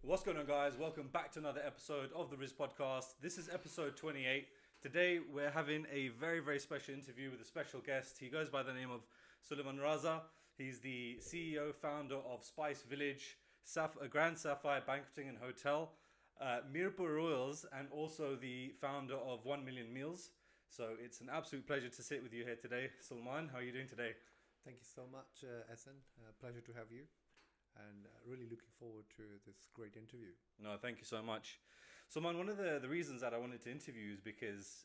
What's going on, guys? Welcome back to another episode of the Rizq Podcast. This is episode 28. Today, we're having a very, very special interview with a special guest. He goes by the name of Suleman Raza. He's the CEO, founder of Spice Village, a Grand Sapphire Banqueting and Hotel, Mirpur Royals, and also the founder of 1 Million Meals. So it's an absolute pleasure to sit with you here today. Suleman, how are you doing today? Thank you so much, Essen. Pleasure to have you. And really looking forward to this great interview. No, thank you so much. So, man, one of the reasons that I wanted to interview you is because,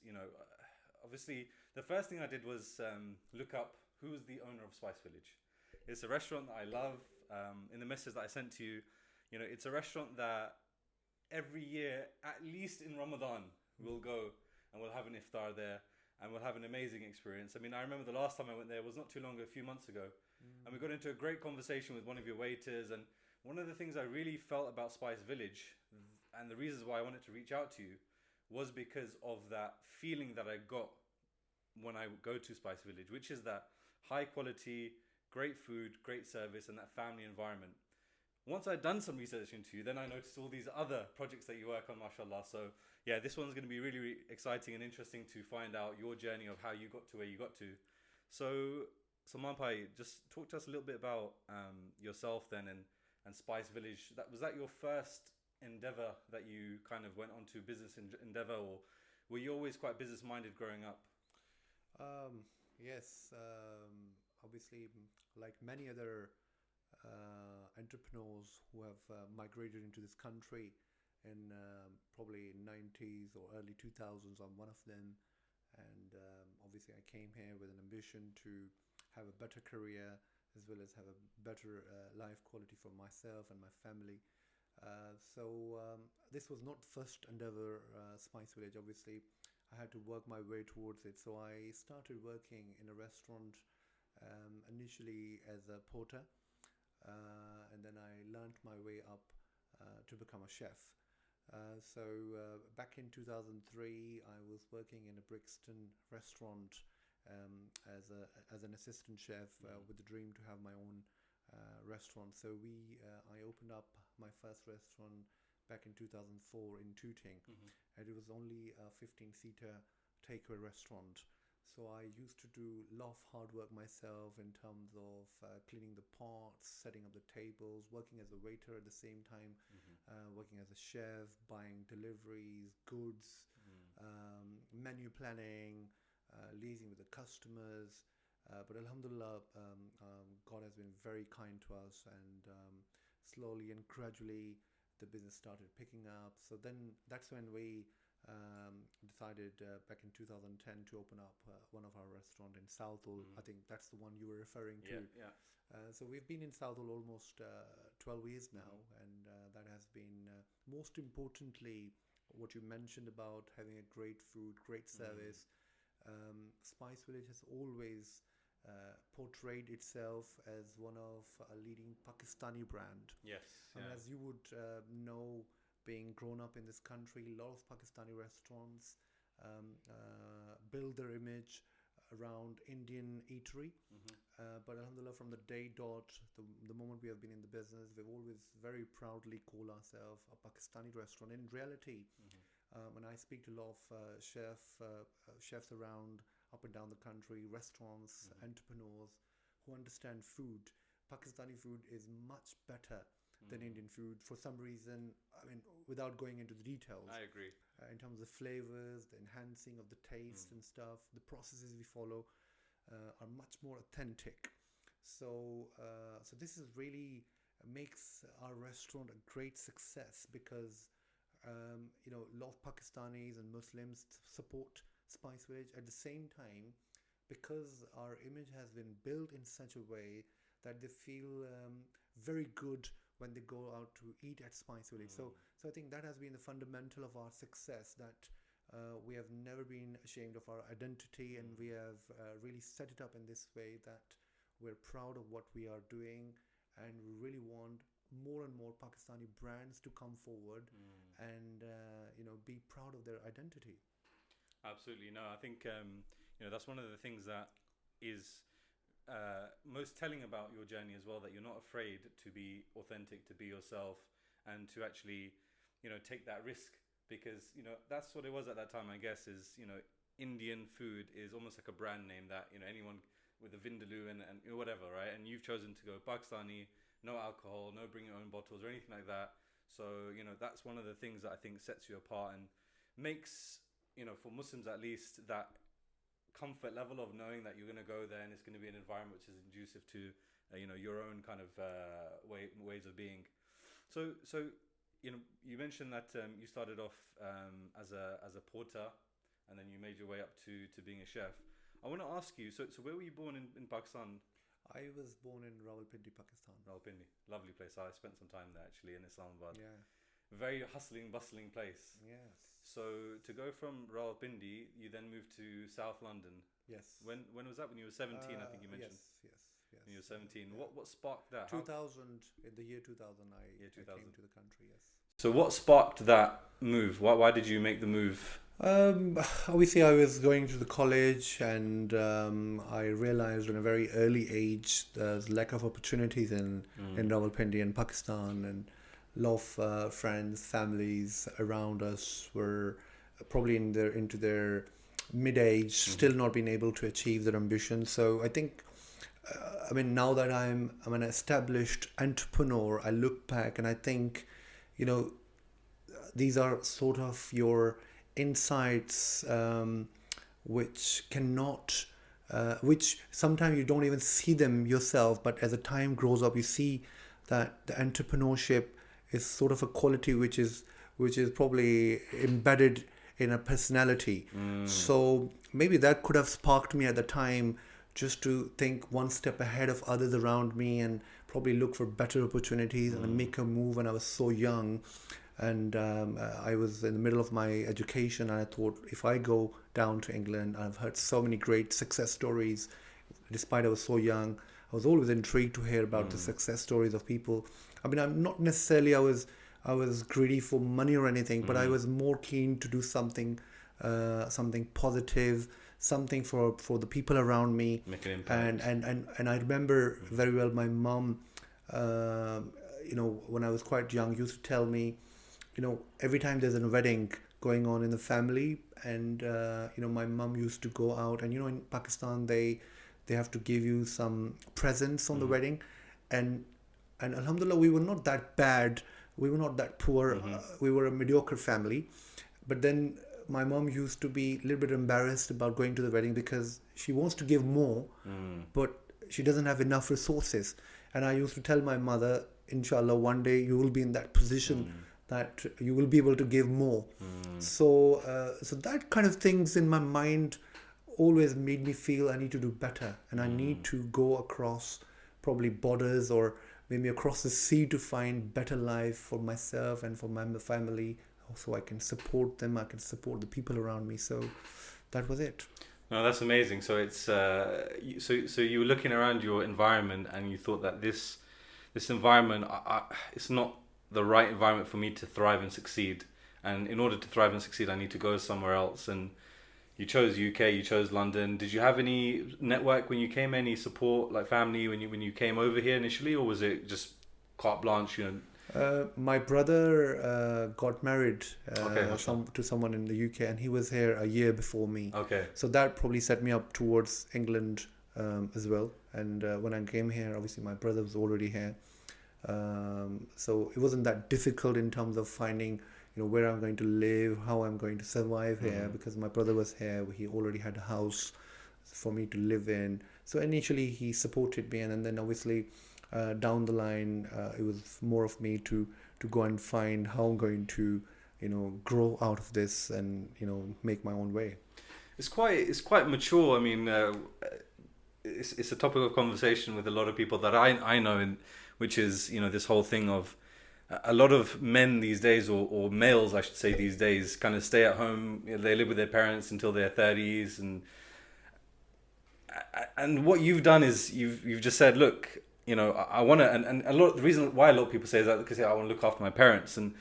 obviously the first thing I did was look up who was the owner of Spice Village. It's a restaurant that I love. In the message that I sent to you, it's a restaurant that every year, at least in Ramadan, we'll go and we'll have an iftar there and we'll have an amazing experience. I mean, I remember the last time I went there was not too long ago, a few months ago. And we got into a great conversation with one of your waiters. And one of the things I really felt about Spice Village, and the reasons why I wanted to reach out to you, was because of that feeling that I got when I go to Spice Village, which is that high quality, great food, great service, and that family environment. Once I'd done some research into you, then I noticed all these other projects that you work on, mashallah. So yeah, this one's going to be really, really exciting and interesting to find out your journey of how you got to where you got to. So Mampai, just talk to us a little bit about yourself then and Spice Village. Was that your first endeavor that you kind of went on to business endeavor, or were you always quite business minded growing up? Yes, obviously, like many other entrepreneurs who have migrated into this country in probably 90s or early 2000s, I'm one of them. And obviously I came here with an ambition to have a better career as well as have a better life quality for myself and my family. So this was not first endeavor, Spice Village. Obviously, I had to work my way towards it. So I started working in a restaurant initially as a porter, and then I learned my way up to become a chef. So back in 2003, I was working in a Brixton restaurant as an assistant chef with the dream to have my own restaurant. So I opened up my first restaurant back in 2004 in Tooting, and it was only a 15-seater takeaway restaurant. So I used to do a lot of hard work myself in terms of cleaning the pots, setting up the tables, working as a waiter at the same time, working as a chef, buying deliveries, goods, menu planning, liaising with the customers. But Alhamdulillah, God has been very kind to us, and slowly and gradually the business started picking up. So then that's when we decided back in 2010 to open up one of our restaurant in Southall. I think that's the one you were referring to. So we've been in Southall almost 12 years now, and that has been most importantly what you mentioned about having a great food, great service. Spice Village has always portrayed itself as one of a leading Pakistani brand. Yes. And as you would know, being grown up in this country, a lot of Pakistani restaurants build their image around Indian eatery. But alhamdulillah, from the day dot, the moment we have been in the business, we've always very proudly called ourselves a Pakistani restaurant. In reality, when I speak to a lot of chefs around up and down the country, restaurants, entrepreneurs who understand food, Pakistani food is much better than Indian food for some reason. I mean, without going into the details. I agree. In terms of flavors, the enhancing of the taste and stuff, the processes we follow are much more authentic. So this is really makes our restaurant a great success because a lot of Pakistanis and Muslims support Spice Village. At the same time, because our image has been built in such a way that they feel very good when they go out to eat at Spice Village. So I think that has been the fundamental of our success, that we have never been ashamed of our identity, and we have really set it up in this way that we're proud of what we are doing, and we really want more and more Pakistani brands to come forward and be proud of their identity. Absolutely. No, I think that's one of the things that is most telling about your journey as well, that you're not afraid to be authentic, to be yourself, and to actually, take that risk, because that's what it was at that time, I guess, is Indian food is almost like a brand name that anyone with a vindaloo and whatever, right? And you've chosen to go Pakistani, no alcohol, no bring your own bottles or anything like that. So that's one of the things that I think sets you apart and makes for Muslims at least, that comfort level of knowing that you're going to go there and it's going to be an environment which is conducive to your own kind of ways of being. So you mentioned that you started off as a porter, and then you made your way up to being a chef. I want to ask you, so where were you born in Pakistan? I was born in Rawalpindi, Pakistan. Rawalpindi, lovely place. I spent some time there actually in Islamabad. Yeah. Very hustling, bustling place. Yes. So to go from Rawalpindi, you then moved to South London. Yes. When was that? When you were 17, I think you mentioned. Yes. When you were 17. Yeah. What sparked that? 2000, in the year 2000, I came to the country, yes. So what sparked that move? Why did you make the move? Obviously, I was going to the college, and I realized at a very early age there's lack of opportunities in Rawalpindi and Pakistan, and a lot of friends, families around us were probably into their mid-age, still not being able to achieve their ambitions. So I think, now that I'm an established entrepreneur, I look back and I think, these are sort of your insights which sometimes you don't even see them yourself, but as the time grows up, you see that the entrepreneurship is sort of a quality which is probably embedded in a personality. So maybe that could have sparked me at the time, just to think one step ahead of others around me and probably look for better opportunities and make a move when I was so young. And I was in the middle of my education, and I thought, if I go down to England, I've heard so many great success stories. Despite I was so young, I was always intrigued to hear about the success stories of people. I'm not necessarily I was greedy for money or anything, but I was more keen to do something positive, something for the people around me. Make an impact. And I remember very well my mom, when I was quite young, used to tell me, every time there's a wedding going on in the family, and my mom used to go out, and in Pakistan they have to give you some presents on the wedding, and alhamdulillah, we were not that bad, we were not that poor, we were a mediocre family. But then my mom used to be a little bit embarrassed about going to the wedding because she wants to give more, but she doesn't have enough resources. And I used to tell my mother, inshallah, one day you will be in that position that you will be able to give more. So that kind of things in my mind always made me feel I need to do better, and I need to go across probably borders or maybe across the sea to find better life for myself and for my family, so I can support them, I can support the people around me. So that was it. No, that's amazing. So it's so you were looking around your environment and you thought that this environment, it's not the right environment for me to thrive and succeed. And in order to thrive and succeed, I need to go somewhere else. And you chose UK, you chose London. Did you have any network when you came? Any support, like family, when you came over here initially, or was it just carte blanche? My brother got married to someone in the UK, and he was here a year before me. Okay. So that probably set me up towards England as well. And when I came here, obviously my brother was already here. So it wasn't that difficult in terms of finding, where I'm going to live, how I'm going to survive here, because my brother was here. He already had a house for me to live in. So initially he supported me, and then obviously down the line, it was more of me to go and find how I'm going to, grow out of this and, make my own way. It's quite mature. I mean, it's a topic of conversation with a lot of people that I know, which is, this whole thing of a lot of men these days, or males, I should say, these days, kind of stay at home. They live with their parents until their 30s, and what you've done is you've just said, look, I want to, and the reason why a lot of people say is that because I want to look after my parents, and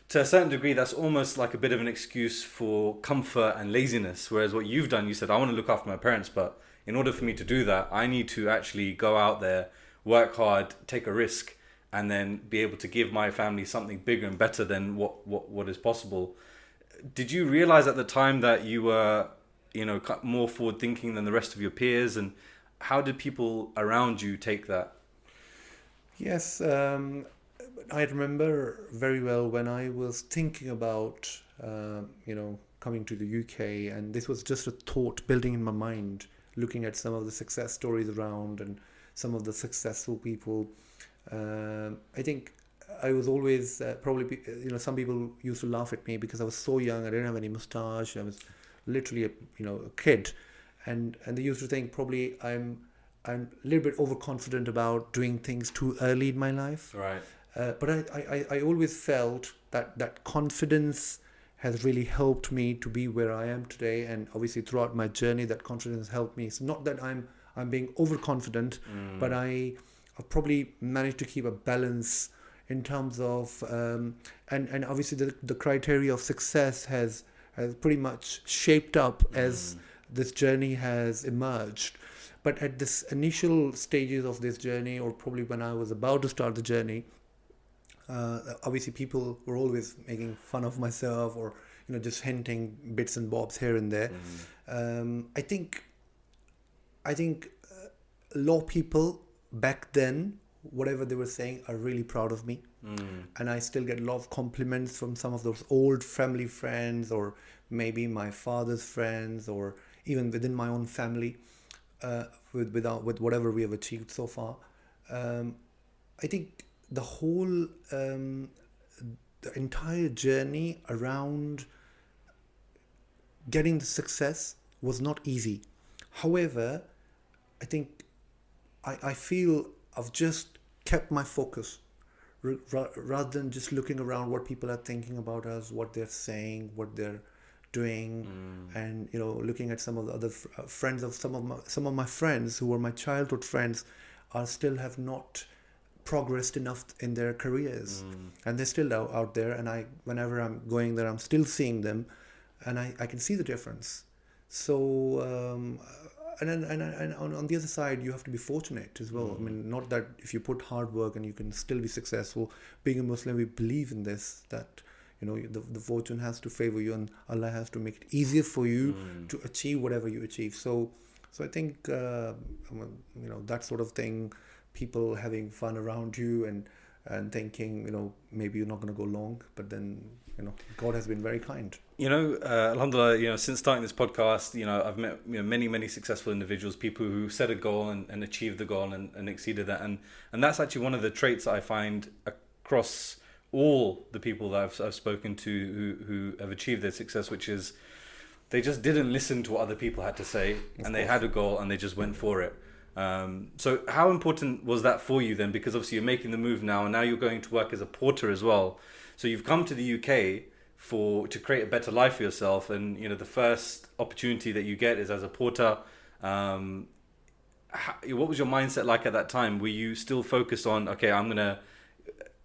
to a certain degree, that's almost like a bit of an excuse for comfort and laziness. Whereas what you've done, you said, I want to look after my parents, but in order for me to do that, I need to actually go out there, work hard, take a risk, and then be able to give my family something bigger and better than what is possible. Did you realize at the time that you were, more forward thinking than the rest of your peers, and how did people around you take that? Yes, I remember very well when I was thinking about, coming to the UK, and this was just a thought building in my mind, looking at some of the success stories around and some of the successful people. I think I was always some people used to laugh at me because I was so young. I didn't have any mustache. I was literally a kid, and they used to think probably I'm a little bit overconfident about doing things too early in my life. Right. But I always felt that confidence has really helped me to be where I am today, and obviously throughout my journey, that confidence helped me. It's not that I'm being overconfident, but I've probably managed to keep a balance in terms of and obviously the criteria of success has pretty much shaped up as this journey has emerged. But at this initial stages of this journey, or probably when I was about to start the journey, obviously people were always making fun of myself, or just hinting bits and bobs here and there. I think a lot of people back then, whatever they were saying, are really proud of me. And I still get a lot of compliments from some of those old family friends, or maybe my father's friends, or even within my own family, with whatever we have achieved so far. I think the whole the entire journey around getting the success was not easy. However, I think I feel I've just kept my focus, rather than just looking around what people are thinking about us, what they're saying, what they're doing, and looking at some of the other friends of some of my friends who were my childhood friends are still have not progressed enough in their careers, and they're still out there, and whenever I'm going there, I'm still seeing them, and I can see the difference. So and on the other side, you have to be fortunate as well. I mean, not that if you put hard work and you can still be successful. Being a Muslim, we believe in this, that the fortune has to favor you, and Allah has to make it easier for you to achieve whatever you achieve. So I think that sort of thing, people having fun around you and thinking maybe you're not going to go long, but then God has been very kind. Alhamdulillah, since starting this podcast, I've met many successful individuals, people who set a goal and achieved the goal and exceeded that, and that's actually one of the traits that I find across all the people that I've spoken to who have achieved their success, which is they just didn't listen to what other people had to say, and they had a goal and they just went for it. So how important was that for you then? Because obviously you're making the move now, and now you're going to work as a porter as well. So you've come to the UK to create a better life for yourself, and the first opportunity that you get is as a porter. What was your mindset like at that time? Were you still focused on, okay, I'm gonna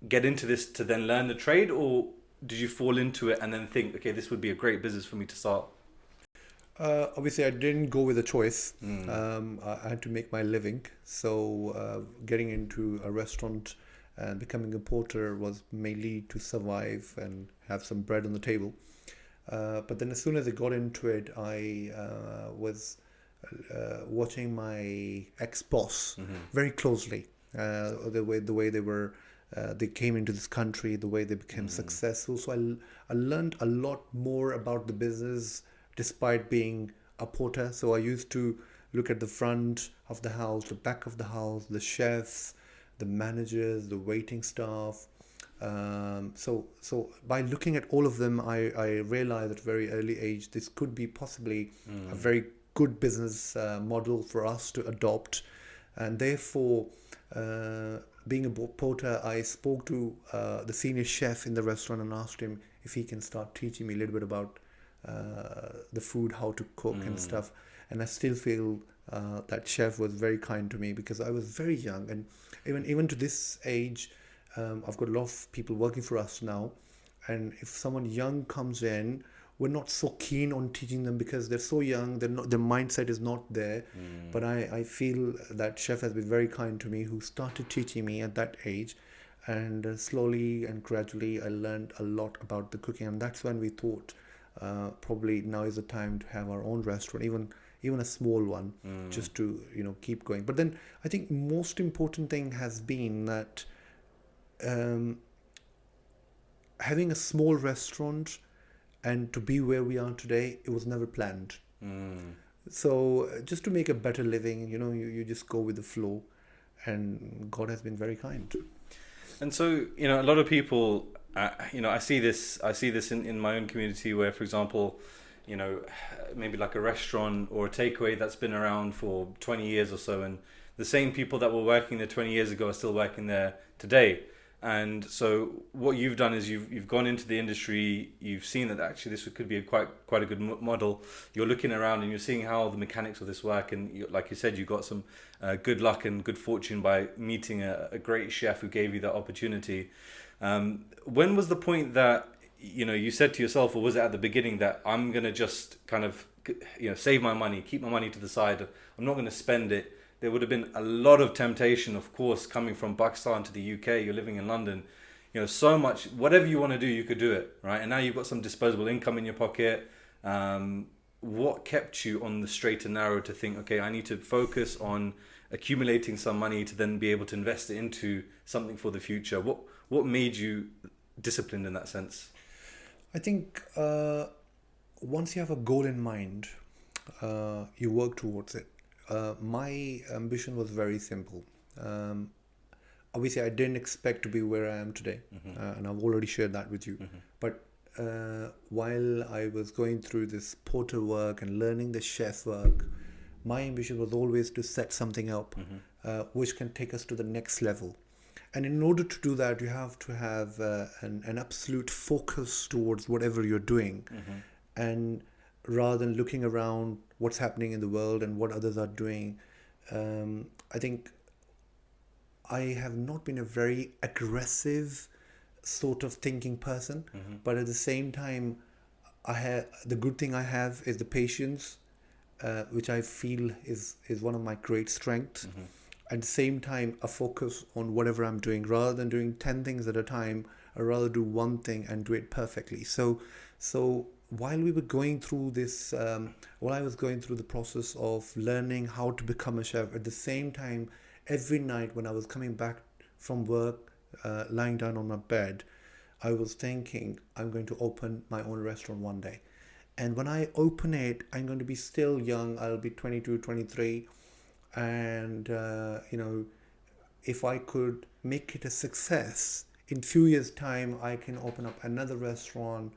get into this to then learn the trade, or did you fall into it and then think, okay, this would be a great business for me to start? Obviously, I didn't go with a choice. I had to make my living. So getting into a restaurant and becoming a porter was mainly to survive and have some bread on the table. But then as soon as I got into it, I was watching my ex-boss very closely. The way they were, they came into this country, the way they became successful. So I learned a lot more about the business despite being a porter. So I used to look at the front of the house, the back of the house, the chefs, the managers, the waiting staff. So by looking at all of them, I realized at a very early age this could be possibly a very good business model for us to adopt. And therefore, being a porter, I spoke to the senior chef in the restaurant and asked him if he can start teaching me a little bit about the food, how to cook and stuff. And I still feel that chef was very kind to me because I was very young, and even to this age, I've got a lot of people working for us now, and if someone young comes in, we're not so keen on teaching them because they're so young, their mindset is not there. But I feel that chef has been very kind to me, who started teaching me at that age. And slowly and gradually, I learned a lot about the cooking, and that's when we thought probably now is the time to have our own restaurant, even a small one, just to keep going. But then I think most important thing has been that having a small restaurant and to be where we are today, it was never planned. So just to make a better living, you just go with the flow, and God has been very kind. And so, a lot of people, I see this in my own community where, for example, maybe like a restaurant or a takeaway that's been around for 20 years or so, and the same people that were working there 20 years ago are still working there today. And so what you've done is you've gone into the industry, you've seen that actually this could be quite a good model. You're looking around and you're seeing how the mechanics of this work, and like you said, you got some good luck and good fortune by meeting a great chef who gave you that opportunity. When was the point that you said to yourself, or was it at the beginning, that I'm gonna just kind of save my money, keep my money to the side, I'm not gonna spend it? There would have been a lot of temptation, of course, coming from Pakistan to the UK. You're living in London, so much, whatever you want to do, you could do it, right? And now you've got some disposable income in your pocket. What kept you on the straight and narrow to think, okay, I need to focus on accumulating some money to then be able to invest it into something for the future? What made you disciplined in that sense? I think once you have a goal in mind, you work towards it. My ambition was very simple. Obviously, I didn't expect to be where I am today, and I've already shared that with you. But while I was going through this porter work and learning the chef work, my ambition was always to set something up which can take us to the next level. And in order to do that, you have to have an absolute focus towards whatever you're doing. And rather than looking around what's happening in the world and what others are doing, I think I have not been a very aggressive sort of thinking person, but at the same time, the good thing I have is the patience, which I feel is one of my great strengths. At the same time, a focus on whatever I'm doing, rather than doing 10 things at a time. I rather do one thing and do it perfectly. So while we were going through this, while I was going through the process of learning how to become a chef, at the same time, every night when I was coming back from work, lying down on my bed, I was thinking, I'm going to open my own restaurant one day. And when I open it, I'm going to be still young. I'll be 22, 23. And, if I could make it a success, in few years' time, I can open up another restaurant,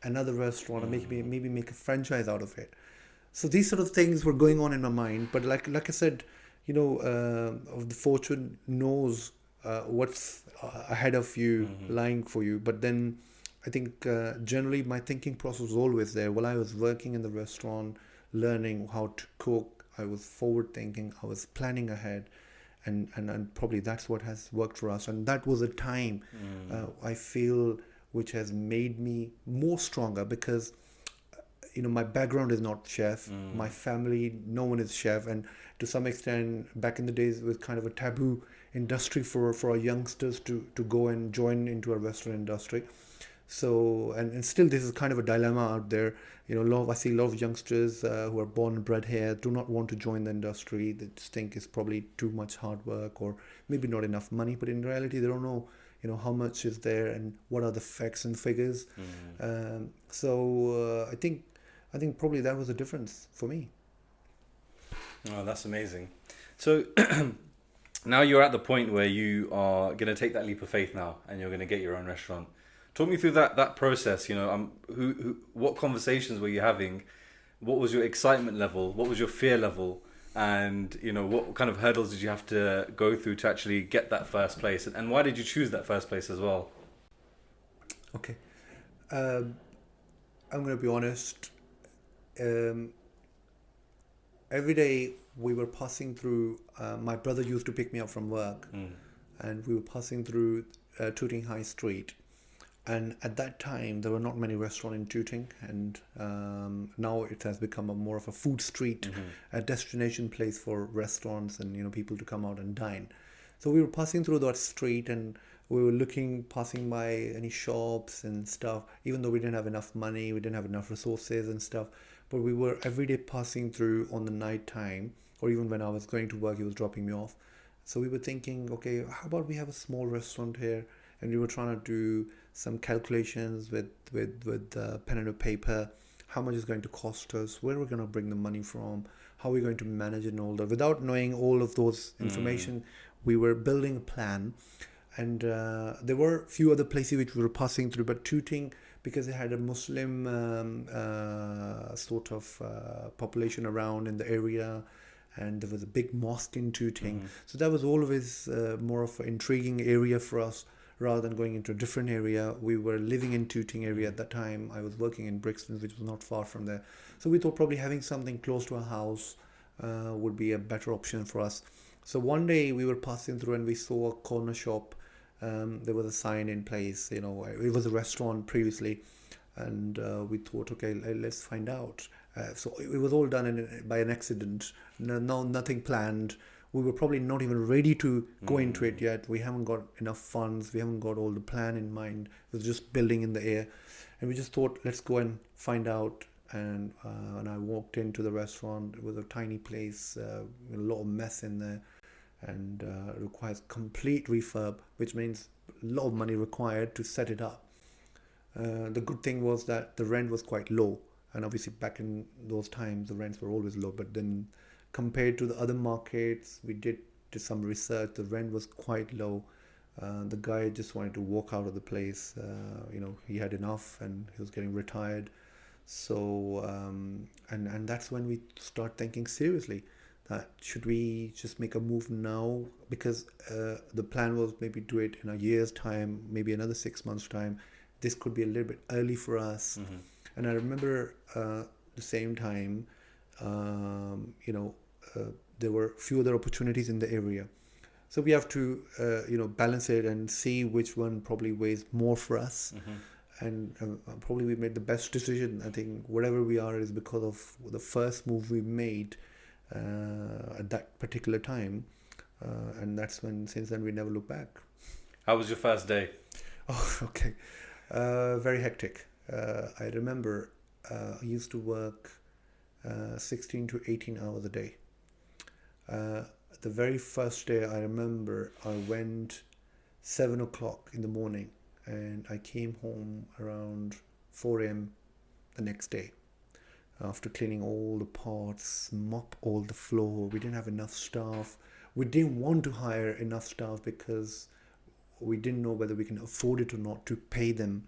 and maybe make a franchise out of it. So these sort of things were going on in my mind. But like I said, of the fortune knows what's ahead of you, lying for you. But then I think generally my thinking process was always there. While I was working in the restaurant, learning how to cook, I was forward thinking, I was planning ahead, and probably that's what has worked for us. And that was a time I feel which has made me more stronger, because my background is not chef. My family, no one is chef, and to some extent back in the days it was kind of a taboo industry for our youngsters to go and join into a restaurant industry. So and still this is kind of a dilemma out there. I see a lot of youngsters who are born and bred here do not want to join the industry. They just think it's probably too much hard work, or maybe not enough money. But in reality, they don't know, how much is there and what are the facts and figures. So I think probably that was the difference for me. Oh, that's amazing. So now you're at the point where you are going to take that leap of faith now, and you're going to get your own restaurant. Talk me through that process. What conversations were you having? What was your excitement level? What was your fear level? And what kind of hurdles did you have to go through to actually get that first place? And why did you choose that first place as well? Okay, I'm going to be honest. Every day we were passing through. My brother used to pick me up from work, and we were passing through Tooting High Street. And at that time, there were not many restaurants in Tooting, and now it has become more of a food street, a destination place for restaurants and people to come out and dine. So we were passing through that street, and We were passing by any shops and stuff, even though we didn't have enough money, we didn't have enough resources and stuff. But we were every day passing through on the night time, or even when I was going to work, he was dropping me off. So we were thinking, okay, how about we have a small restaurant here? And we were trying to do some calculations with pen and a paper. How much is going to cost us? Where we're going to bring the money from? How are we going to manage it and all that? Without knowing all of those information, we were building a plan. And there were a few other places which we were passing through, but Tooting, because it had a Muslim sort of population around in the area, and there was a big mosque in Tooting. So that was always more of an intriguing area for us rather than going into a different area. We were living in Tooting area at that time. I was working in Brixton, which was not far from there. So we thought probably having something close to our house would be a better option for us. So one day we were passing through and we saw a corner shop. There was a sign in place, it was a restaurant previously, and we thought, okay, let's find out. So it was all done by an accident. No, nothing planned. We were probably not even ready to go into it yet. We haven't got enough funds. We haven't got all the plan in mind. It was just building in the air, and we just thought, let's go and find out. And when I walked into the restaurant, it was a tiny place, a lot of mess in there, and requires complete refurb, which means a lot of money required to set it up. The good thing was that the rent was quite low, and obviously back in those times the rents were always low, but then compared to the other markets, we did some research. The rent was quite low. The guy just wanted to walk out of the place. He had enough and he was getting retired. So and that's when we start thinking seriously that should we just make a move now, because the plan was maybe do it in a year's time, maybe another 6 months time. This could be a little bit early for us. And I remember the same time there were a few other opportunities in the area, so we have to balance it and see which one probably weighs more for us. And probably we made the best decision. I think whatever we are is because of the first move we made at that particular time, and that's when, since then, we never look back. How was your first day? Oh, okay. Very hectic. I remember I used to work 16 to 18 hours a day. The very first day, I remember I went 7 o'clock in the morning, and I came home around 4 a.m. the next day. After cleaning all the pots, mop all the floor, we didn't have enough staff. We didn't want to hire enough staff because we didn't know whether we can afford it or not to pay them.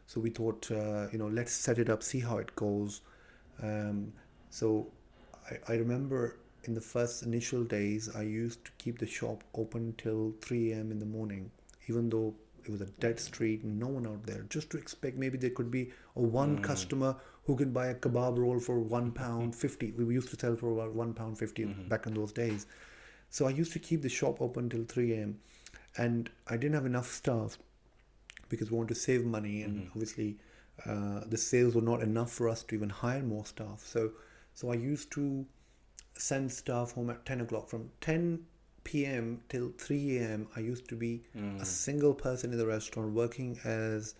So we thought, let's set it up, see how it goes. So I remember in the first initial days, I used to keep the shop open till 3 a.m. in the morning, even though it was a dead street, no one out there, just to expect maybe there could be one customer who can buy a kebab roll for £1.50. We used to sell for about £1.50 back in those days. So I used to keep the shop open till 3 a.m. and I didn't have enough staff because we wanted to save money, and obviously the sales were not enough for us to even hire more staff. So I used to send staff home at 10 o'clock. From 10 p.m. till 3 a.m. I used to be a single person in the restaurant, working as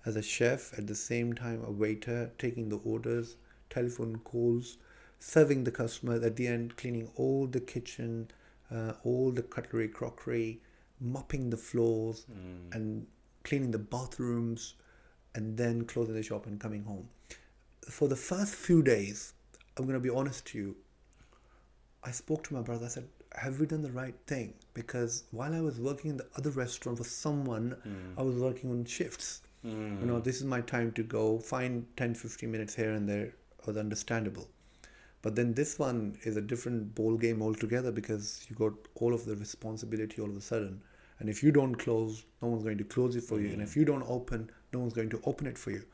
a chef, at the same time a waiter, taking the orders, telephone calls, serving the customers, at the end cleaning all the kitchen, all the cutlery, crockery, mopping the floors and cleaning the bathrooms, and then closing the shop and coming home. For the first few days, I'm going to be honest to you, I spoke to my brother. I said, have we done the right thing? Because while I was working in the other restaurant for someone, I was working on shifts. This is my time to go. Find 10-15 minutes here and there was understandable. But then this one is a different ball game altogether, because you got all of the responsibility all of a sudden. And if you don't close, no one's going to close it for you. And if you don't open, no one's going to open it for you.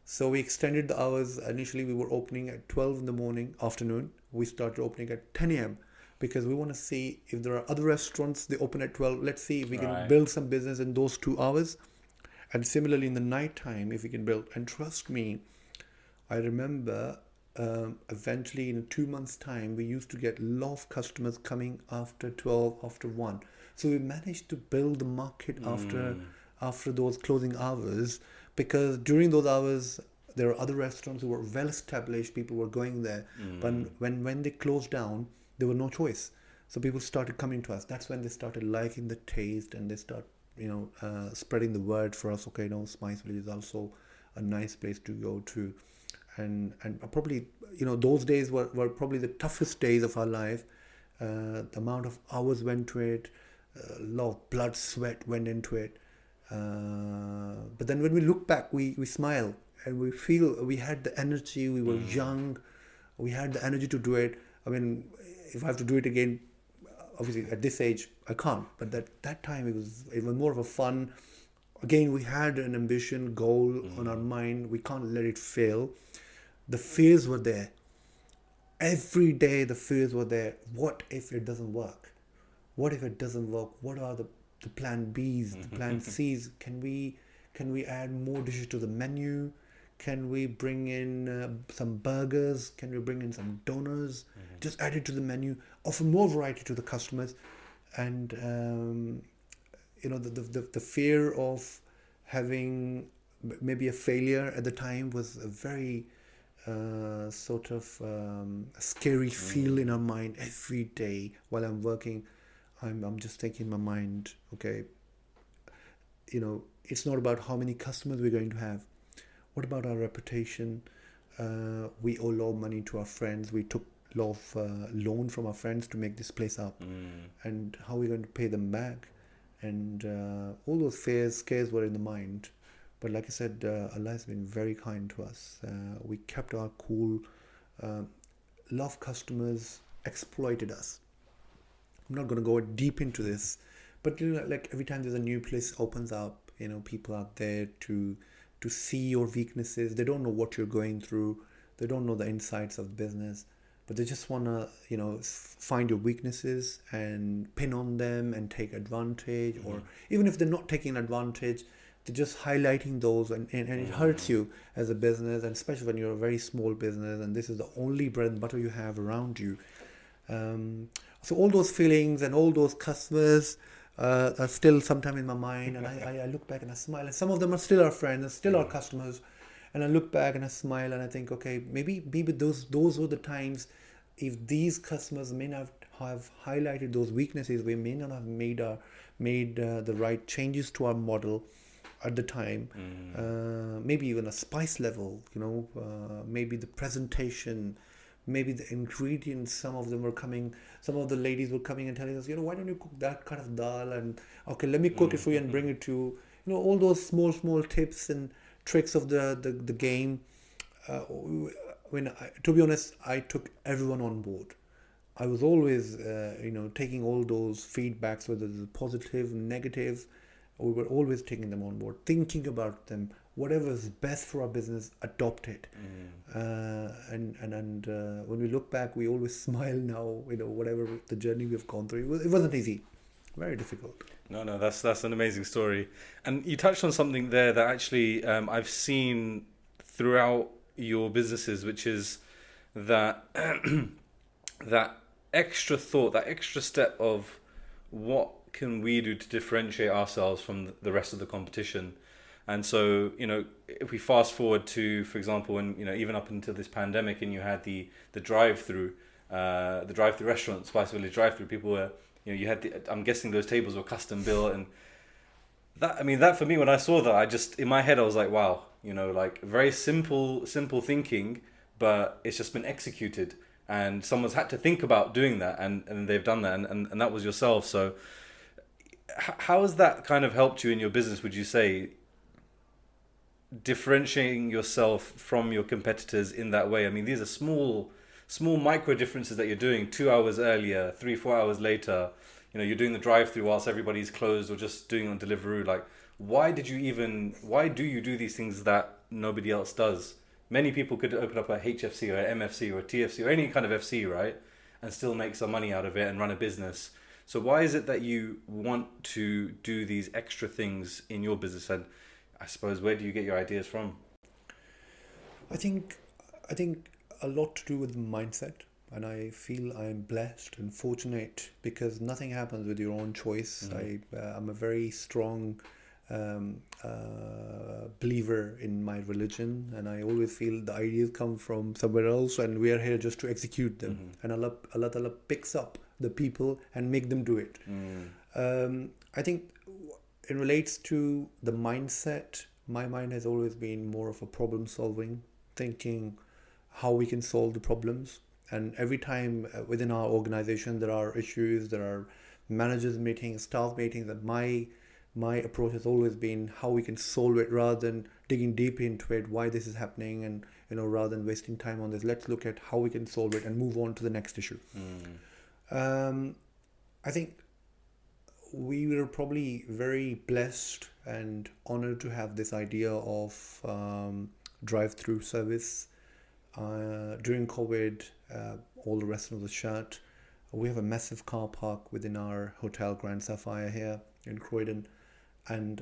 So we extended the hours. Initially, we were opening at 12 in the morning, afternoon. We started opening at 10 a.m. because we want to see if there are other restaurants, they open at 12. Let's see if we can build some business in those 2 hours. And similarly, in the night time, if we can build. And trust me, I remember eventually in 2 months' time, we used to get a lot of customers coming after 12, after 1. So we managed to build the market after those closing hours, because during those hours, there are other restaurants who were well established, people were going there. But when they closed down, there was no choice. So people started coming to us. That's when they started liking the taste, and they start, spreading the word for us. Okay, Spice Village is also a nice place to go to. And probably, those days were probably the toughest days of our life. The amount of hours went to it, a lot of blood, sweat went into it. But then when we look back, we smile, and we feel we had the energy, we were young, we had the energy to do it. I mean, if I have to do it again, obviously at this age, I can't. But that time, it was more of a fun. Again, we had an ambition, goal on our mind. We can't let it fail. The fears were there. Every day the fears were there. What if it doesn't work? What if it doesn't work? What are the plan Bs, the plan Cs? Can we add more dishes to the menu? Can we bring in some burgers? Can we bring in some donuts? Just add it to the menu. Offer more variety to the customers. And the fear of having maybe a failure at the time was a very sort of scary feel in our mind. Every day while I'm working, I'm just thinking in my mind, okay, it's not about how many customers we're going to have. What about our reputation? We owe a lot of money to our friends. We took a lot of loan from our friends to make this place up. And how are we going to pay them back? And all those scares were in the mind. But like I said, Allah has been very kind to us. We kept our cool. A lot of customers exploited us. I'm not going to go deep into this, but like every time there's a new place opens up, people are there to see your weaknesses. They don't know what you're going through. They don't know the insights of business, but they just want to, find your weaknesses and pin on them and take advantage. Or even if they're not taking advantage, they're just highlighting those, and it hurts you as a business, and especially when you're a very small business and this is the only bread and butter you have around you. So all those feelings and all those customers are still sometime in my mind, and I look back and I smile, and some of them are still our friends and still our customers, and I look back and I smile and I think, okay, maybe those were the times. If these customers may not have highlighted those weaknesses, we may not have made the right changes to our model at the time. Maybe even a spice level, maybe the presentation, maybe the ingredients. Some of the ladies were coming and telling us, why don't you cook that kind of dal, and okay, let me cook it for you and bring it to you. All those small tips and tricks of the game. To be honest, I took everyone on board. I was always taking all those feedbacks, whether it's positive, negative. We were always taking them on board, thinking about them. Whatever is best for our business, adopt it. And when we look back, we always smile now. Whatever the journey we've gone through, it wasn't easy, very difficult. No, that's an amazing story. And you touched on something there that actually I've seen throughout your businesses, which is that that extra thought, that extra step of what can we do to differentiate ourselves from the rest of the competition. And so, if we fast forward to, for example, when, even up until this pandemic, and you had the drive-through restaurant, Spice Village drive-through, people were, you had I'm guessing those tables were custom built, and that for me, when I saw that, I just, in my head, I was like, wow, like very simple thinking, but it's just been executed, and someone's had to think about doing that, and they've done that, and that was yourself. So how has that kind of helped you in your business, would you say, differentiating yourself from your competitors in that way? I mean, these are small micro differences that you're doing 2 hours earlier, 3-4 hours later. You're doing the drive-through whilst everybody's closed, or just doing on Deliveroo. Like, why do you do these things that nobody else does? Many people could open up a HFC or an MFC or a TFC or any kind of FC, right, and still make some money out of it and run a business. So why is it that you want to do these extra things in your business? And I suppose, where do you get your ideas from? I think a lot to do with mindset, and I feel I'm blessed and fortunate because nothing happens with your own choice. I'm a very strong believer in my religion, and I always feel the ideas come from somewhere else, and we are here just to execute them. And Allah Ta'ala picks up the people and make them do it. I think it relates to the mindset. My mind has always been more of a problem solving, thinking how we can solve the problems. And every time within our organization there are issues, there are managers meetings, staff meetings, and my approach has always been how we can solve it rather than digging deep into it, why this is happening, and rather than wasting time on this, let's look at how we can solve it and move on to the next issue. I think we were probably very blessed and honored to have this idea of drive-through service. During COVID, all the restaurants were shut. We have a massive car park within our hotel Grand Sapphire here in Croydon, and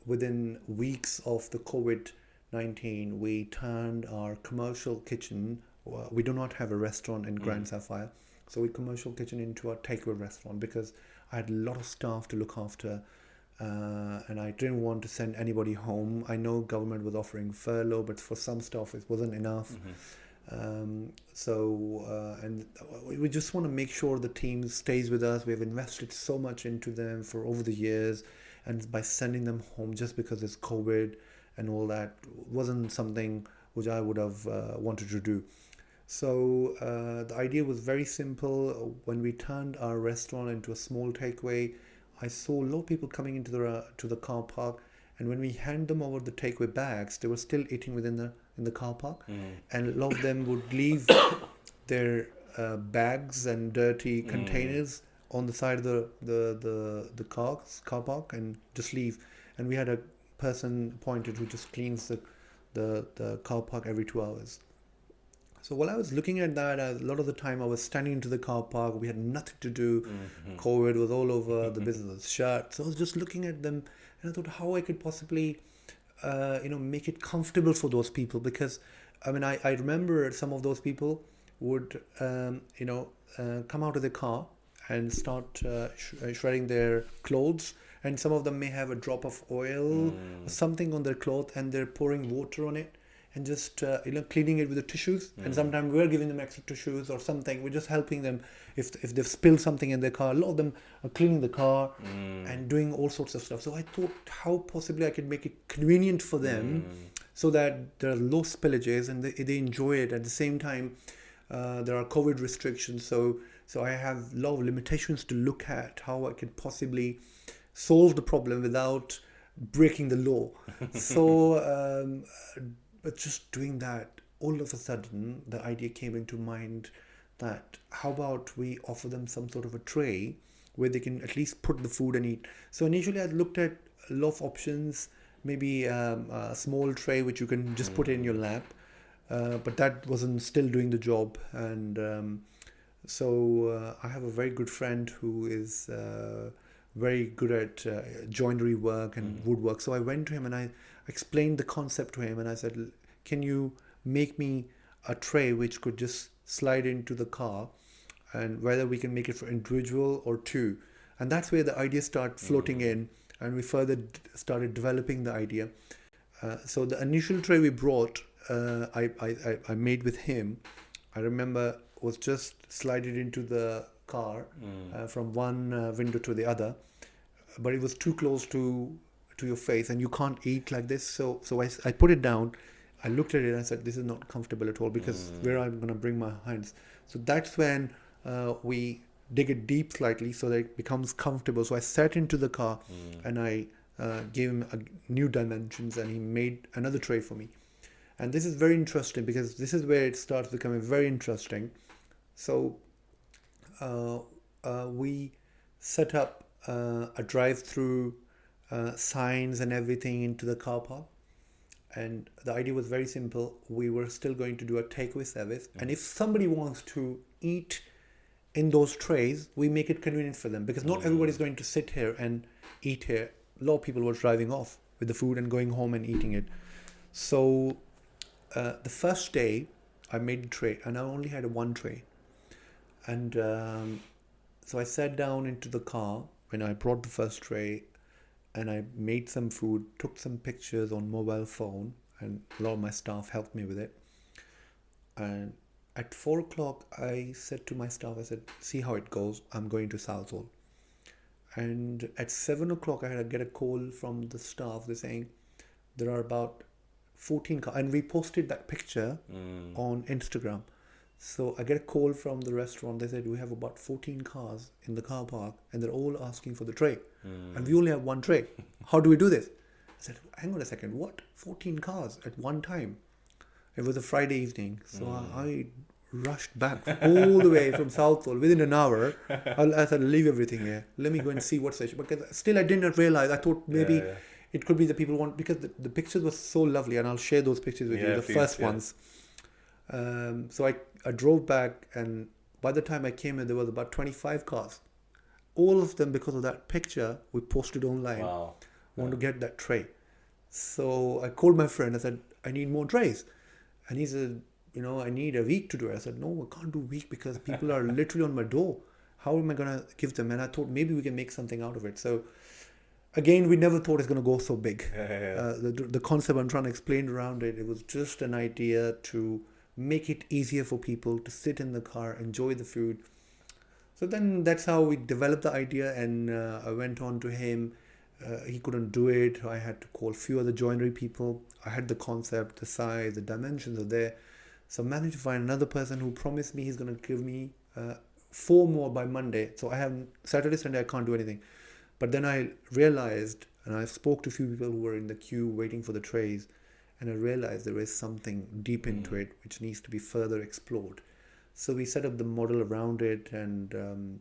within weeks of the COVID-19, we turned our commercial kitchen. We do not have a restaurant in Grand Sapphire, so we commercial kitchen into a takeaway restaurant because I had a lot of staff to look after, and I didn't want to send anybody home. I know government was offering furlough, but for some staff it wasn't enough. And we just want to make sure the team stays with us. We have invested so much into them for over the years, and by sending them home just because it's COVID and all that wasn't something which I would have wanted to do. So the idea was very simple. When we turned our restaurant into a small takeaway, I saw a lot of people coming into the car park, and when we hand them over the takeaway bags, they were still eating in the car park, and a lot of them would leave their bags and dirty containers on the side of the car park and just leave. And we had a person appointed who just cleans the car park every 2 hours. So while I was looking at that, a lot of the time I was standing into the car park. We had nothing to do. COVID was all over. The business was shut. So I was just looking at them, and I thought how I could possibly, make it comfortable for those people. Because, I mean, I remember some of those people would, come out of the car and start shredding their clothes. And some of them may have a drop of oil or something on their cloth, and they're pouring water on it and just cleaning it with the tissues. And sometimes we're giving them extra tissues or something. We're just helping them if they've spilled something in their car. A lot of them are cleaning the car and doing all sorts of stuff. So I thought how possibly I could make it convenient for them so that there are low spillages and they enjoy it. At the same time, there are COVID restrictions, so I have a lot of limitations to look at how I could possibly solve the problem without breaking the law. So but just doing that, all of a sudden the idea came into mind that how about we offer them some sort of a tray where they can at least put the food and eat. So initially I looked at a lot of options, maybe a small tray which you can just put in your lap, but that wasn't still doing the job. And so I have a very good friend who is very good at joinery work and woodwork. So I went to him and I explained the concept to him, and I said, can you make me a tray which could just slide into the car, and whether we can make it for individual or two. And that's where the idea started floating in, and we further started developing the idea. So the initial tray we brought, I made with him, I remember, was just slided into the car from one window to the other, but it was too close to your face and you can't eat like this. So I put it down. I looked at it and I said, this is not comfortable at all, because where I'm going to bring my hands. So that's when we dig it deep slightly so that it becomes comfortable. So I sat into the car and I gave him new dimensions, and he made another tray for me. And this is very interesting because this is where it starts becoming very interesting. So we set up a drive-through signs and everything into the car park. And the idea was very simple. We were still going to do a takeaway service. And if somebody wants to eat in those trays, we make it convenient for them, because not everybody's going to sit here and eat here. A lot of people were driving off with the food and going home and eating it. So the first day, I made the tray, and I only had one tray. And so I sat down into the car when I brought the first tray, and I made some food, took some pictures on mobile phone, and a lot of my staff helped me with it. And at 4 o'clock, I said to my staff, I said, see how it goes. I'm going to Southall. And at 7 o'clock, I had to get a call from the staff. They're saying there are about 14 cars. And we posted that picture on Instagram. So I get a call from the restaurant. They said, we have about 14 cars in the car park, and they're all asking for the tray. And we only have one tray. How do we do this? I said, hang on a second. What? 14 cars at one time? It was a Friday evening. So I rushed back all the way from Southall within an hour. I said, leave everything here. Let me go and see what's it. Because still I did not realize. I thought maybe it could be the people want, because the pictures were so lovely, and I'll share those pictures with you, the first ones. So I drove back, and by the time I came in, there was about 25 cars. All of them, because of that picture, we posted online. Wow. Want to get that tray. So I called my friend. I said, I need more trays. And he said, I need a week to do it. I said, no, I can't do a week because people are literally on my door. How am I going to give them? And I thought maybe we can make something out of it. So again, we never thought it's going to go so big. The concept I'm trying to explain around it, it was just an idea to make it easier for people to sit in the car, enjoy the food. So then that's how we developed the idea, and I went on to him. He couldn't do it. I had to call a few other joinery people. I had the concept, the size, the dimensions are there. So I managed to find another person who promised me he's going to give me 4 more by Monday. So I have Saturday, Sunday, I can't do anything. But then I realized, and I spoke to a few people who were in the queue waiting for the trays, and I realized there is something deep into it which needs to be further explored. So we set up the model around it, and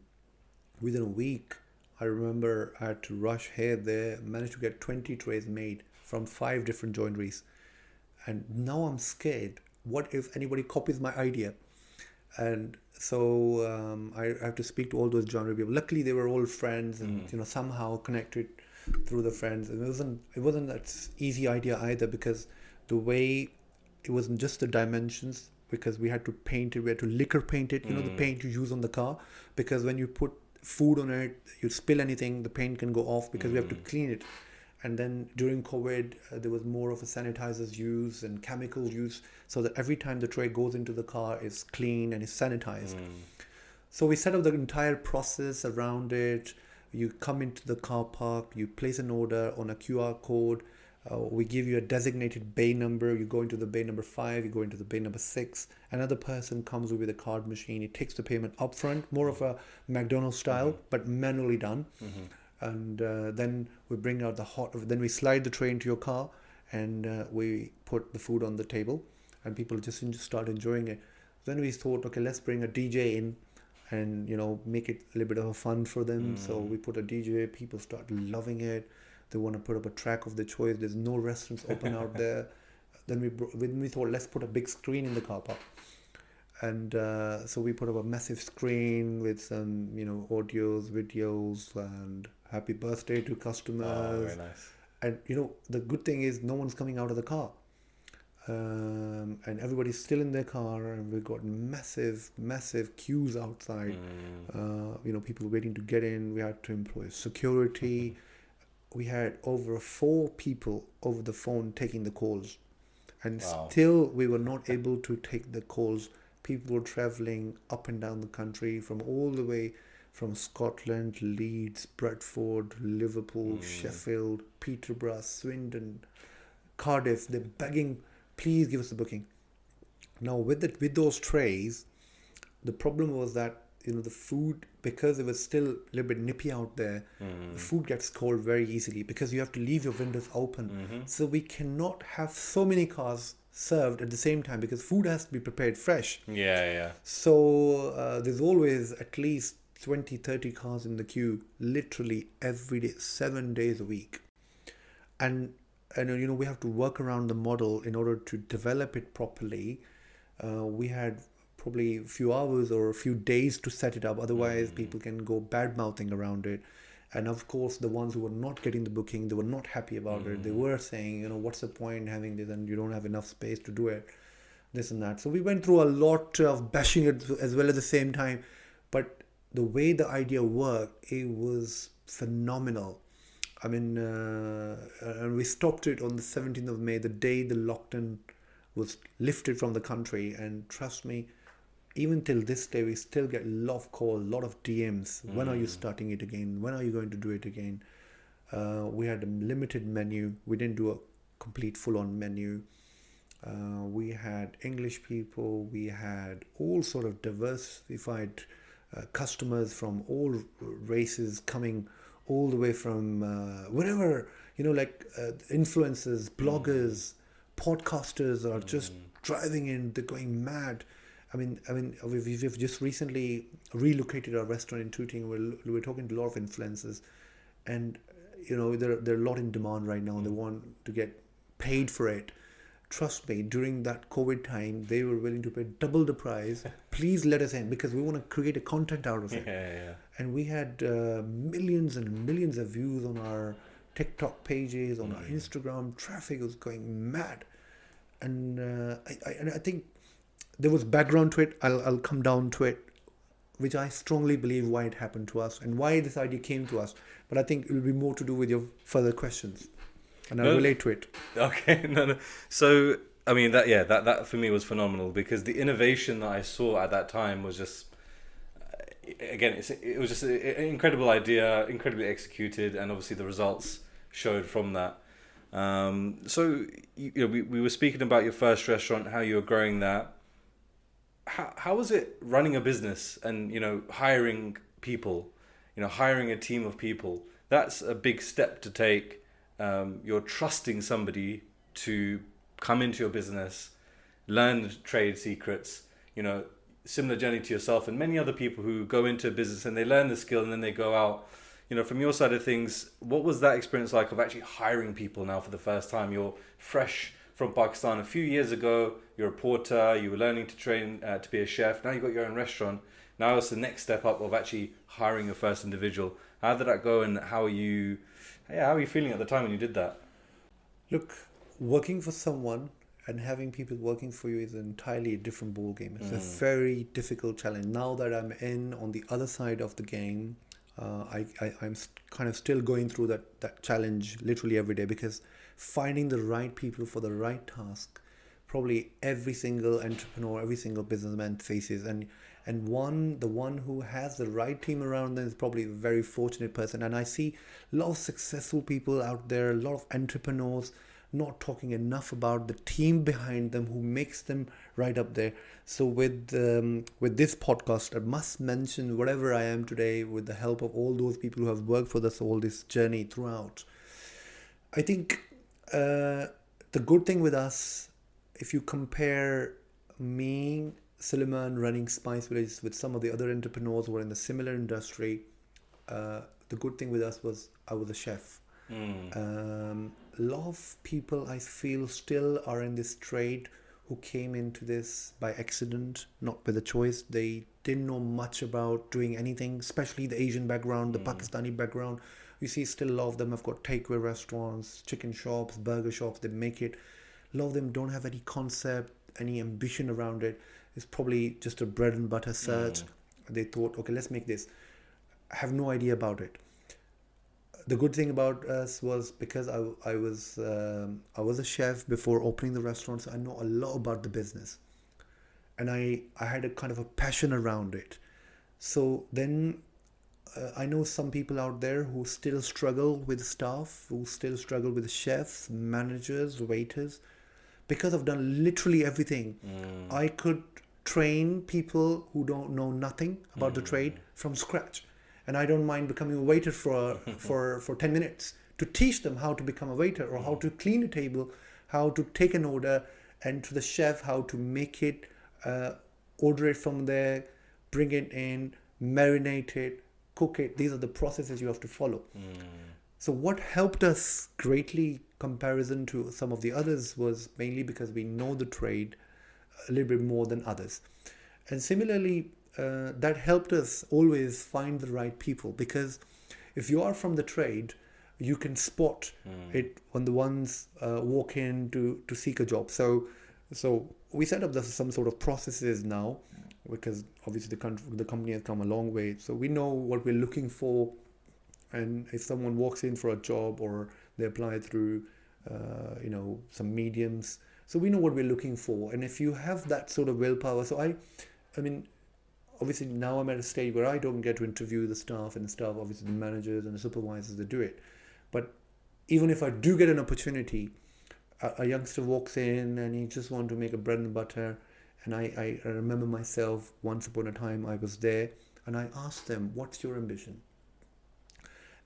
within a week, I remember I had to rush here, there, managed to get 20 trays made from 5 different joineries. And now I'm scared. What if anybody copies my idea? And so I have to speak to all those joinery people. Luckily, they were all friends, and somehow connected through the friends. It wasn't that easy idea either, because the way it wasn't just the dimensions, because we had to paint it, we had to liquor paint it, the paint you use on the car, because when you put food on it, you spill anything, the paint can go off, because we have to clean it. And then during COVID, there was more of a sanitizers use and chemicals use, so that every time the tray goes into the car, it's clean and it's sanitized. So we set up the entire process around it. You come into the car park, you place an order on a QR code. We give you a designated bay number. You go into the bay number 5, you go into the bay number 6. Another person comes with a card machine. He takes the payment up front, more of a McDonald's style, but manually done. And then we bring out then we slide the tray into your car, and we put the food on the table, and people just start enjoying it. Then we thought, okay, let's bring a DJ in and, make it a little bit of a fun for them. So we put a DJ, people start loving it. They want to put up a track of their choice. There's no restaurants open out there. Then we thought, let's put a big screen in the car park. And so we put up a massive screen with some, audios, videos, and happy birthday to customers. Oh, very nice. And, the good thing is no one's coming out of the car. And everybody's still in their car, and we've got massive queues outside. People waiting to get in. We had to employ security. We had over 4 people over the phone taking the calls, and still we were not able to take the calls. People were traveling up and down the country, from all the way from Scotland, Leeds, Bradford, Liverpool, Sheffield, Peterborough, Swindon, Cardiff. They're begging, please give us a booking. Now with those trays, the problem was that the food, because it was still a little bit nippy out there, the food gets cold very easily, because you have to leave your windows open. So we cannot have so many cars served at the same time, because food has to be prepared fresh. So there's always at least 20-30 cars in the queue, literally every day, 7 days a week. And we have to work around the model in order to develop it properly. We had probably a few hours or a few days to set it up. Otherwise, people can go bad mouthing around it. And of course, the ones who were not getting the booking, they were not happy about it. They were saying, what's the point in having this, and you don't have enough space to do it. this and that. So we went through a lot of bashing it as well at the same time. But the way the idea worked, it was phenomenal. I mean, and we stopped it on the 17th of May, the day the lockdown was lifted from the country. And trust me, even till this day, we still get a lot of calls, a lot of DMs. When are you starting it again? When are you going to do it again? We had a limited menu. We didn't do a complete full-on menu. We had English people. We had all sort of diversified customers from all races coming all the way from wherever, influencers, bloggers, podcasters are just driving in. They're going mad. I mean, we've just recently relocated our restaurant in Tooting. We're talking to a lot of influencers, and they're a lot in demand right now, and they want to get paid for it. Trust me, during that COVID time, they were willing to pay double the price. Please let us in, because we want to create a content out of it. And we had millions and millions of views on our TikTok pages, on our Instagram. Traffic was going mad, and I think there was background to it. I'll come down to it, which I strongly believe why it happened to us and why this idea came to us. But I think it will be more to do with your further questions, and I'll relate to it. Okay, no. So I mean that for me was phenomenal, because the innovation that I saw at that time was just, again, it was just an incredible idea, incredibly executed, and obviously the results showed from that. So we were speaking about your first restaurant, how you were growing that. How was it running a business and hiring people, hiring a team of people? That's a big step to take. You're trusting somebody to come into your business, learn the trade secrets, similar journey to yourself and many other people who go into a business and they learn the skill and then they go out. From your side of things, what was that experience like of actually hiring people now for the first time? You're fresh from Pakistan a few years ago, you're a porter, you were learning to train to be a chef, now you've got your own restaurant. Now it's the next step up of actually hiring your first individual. How did that go, and how are you feeling at the time when you did that? Look, working for someone and having people working for you is entirely a different ball game. It's a very difficult challenge. Now that I'm on the other side of the game, I'm kind of still going through that challenge literally every day, because finding the right people for the right task, probably every single entrepreneur, every single businessman faces, and the one who has the right team around them is probably a very fortunate person. And I see a lot of successful people out there, a lot of entrepreneurs not talking enough about the team behind them who makes them right up there. So with this podcast, I must mention whatever I am today with the help of all those people who have worked for us all this journey throughout. I think the good thing with us, if you compare me, Suleman, running Spice Village with some of the other entrepreneurs who are in the similar industry, the good thing with us was I was a chef. A lot of people, I feel, still are in this trade who came into this by accident, not with a choice. They didn't know much about doing anything, especially the Asian background, the Pakistani background. You see still a lot of them have got takeaway restaurants, chicken shops, burger shops. They make it. A lot of them don't have any concept, any ambition around it. It's probably just a bread and butter search. They thought, okay, let's make this. I have no idea about it. The good thing about us was, because I was a chef before opening the restaurant, so I know a lot about the business, and I had a kind of a passion around it. So then I know some people out there who still struggle with staff, who still struggle with chefs, managers, waiters, because I've done literally everything. I could train people who don't know nothing about the trade from scratch. And I don't mind becoming a waiter for 10 minutes to teach them how to become a waiter, or how to clean a table, how to take an order, and to the chef how to make it, order it from there, bring it in, marinate it, cook it. These are the processes you have to follow. So what helped us greatly comparison to some of the others was mainly because we know the trade a little bit more than others. And similarly, that helped us always find the right people, because if you are from the trade, you can spot it when the ones walk in to seek a job. So So we set up some sort of processes now, because obviously the company has come a long way. So we know what we're looking for, and if someone walks in for a job or they apply through, some mediums, so we know what we're looking for. And if you have that sort of willpower, so I mean, obviously now I'm at a stage where I don't get to interview the staff, and the staff, obviously the managers and the supervisors, they do it. But even if I do get an opportunity, a youngster walks in and he just wants to make a bread and butter, and I remember myself, once upon a time I was there, and I asked them, what's your ambition?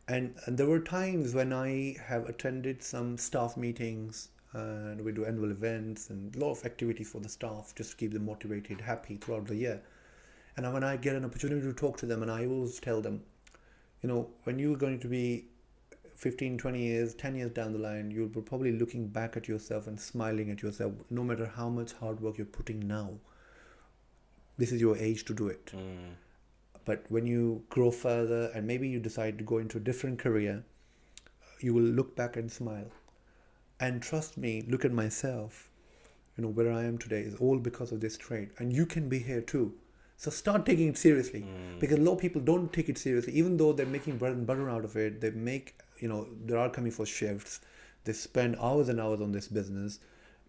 And there were times when I have attended some staff meetings, and we do annual events and a lot of activity for the staff just to keep them motivated, happy throughout the year. And when I get an opportunity to talk to them, and I always tell them, when you're going to be 15, 20 years, 10 years down the line, you'll be probably looking back at yourself and smiling at yourself, no matter how much hard work you're putting now. This is your age to do it. But when you grow further and maybe you decide to go into a different career, you will look back and smile. And trust me, look at myself, where I am today is all because of this trade. And you can be here too. So start taking it seriously, because a lot of people don't take it seriously, even though they're making bread and butter out of it. They make, they are coming for shifts. They spend hours and hours on this business,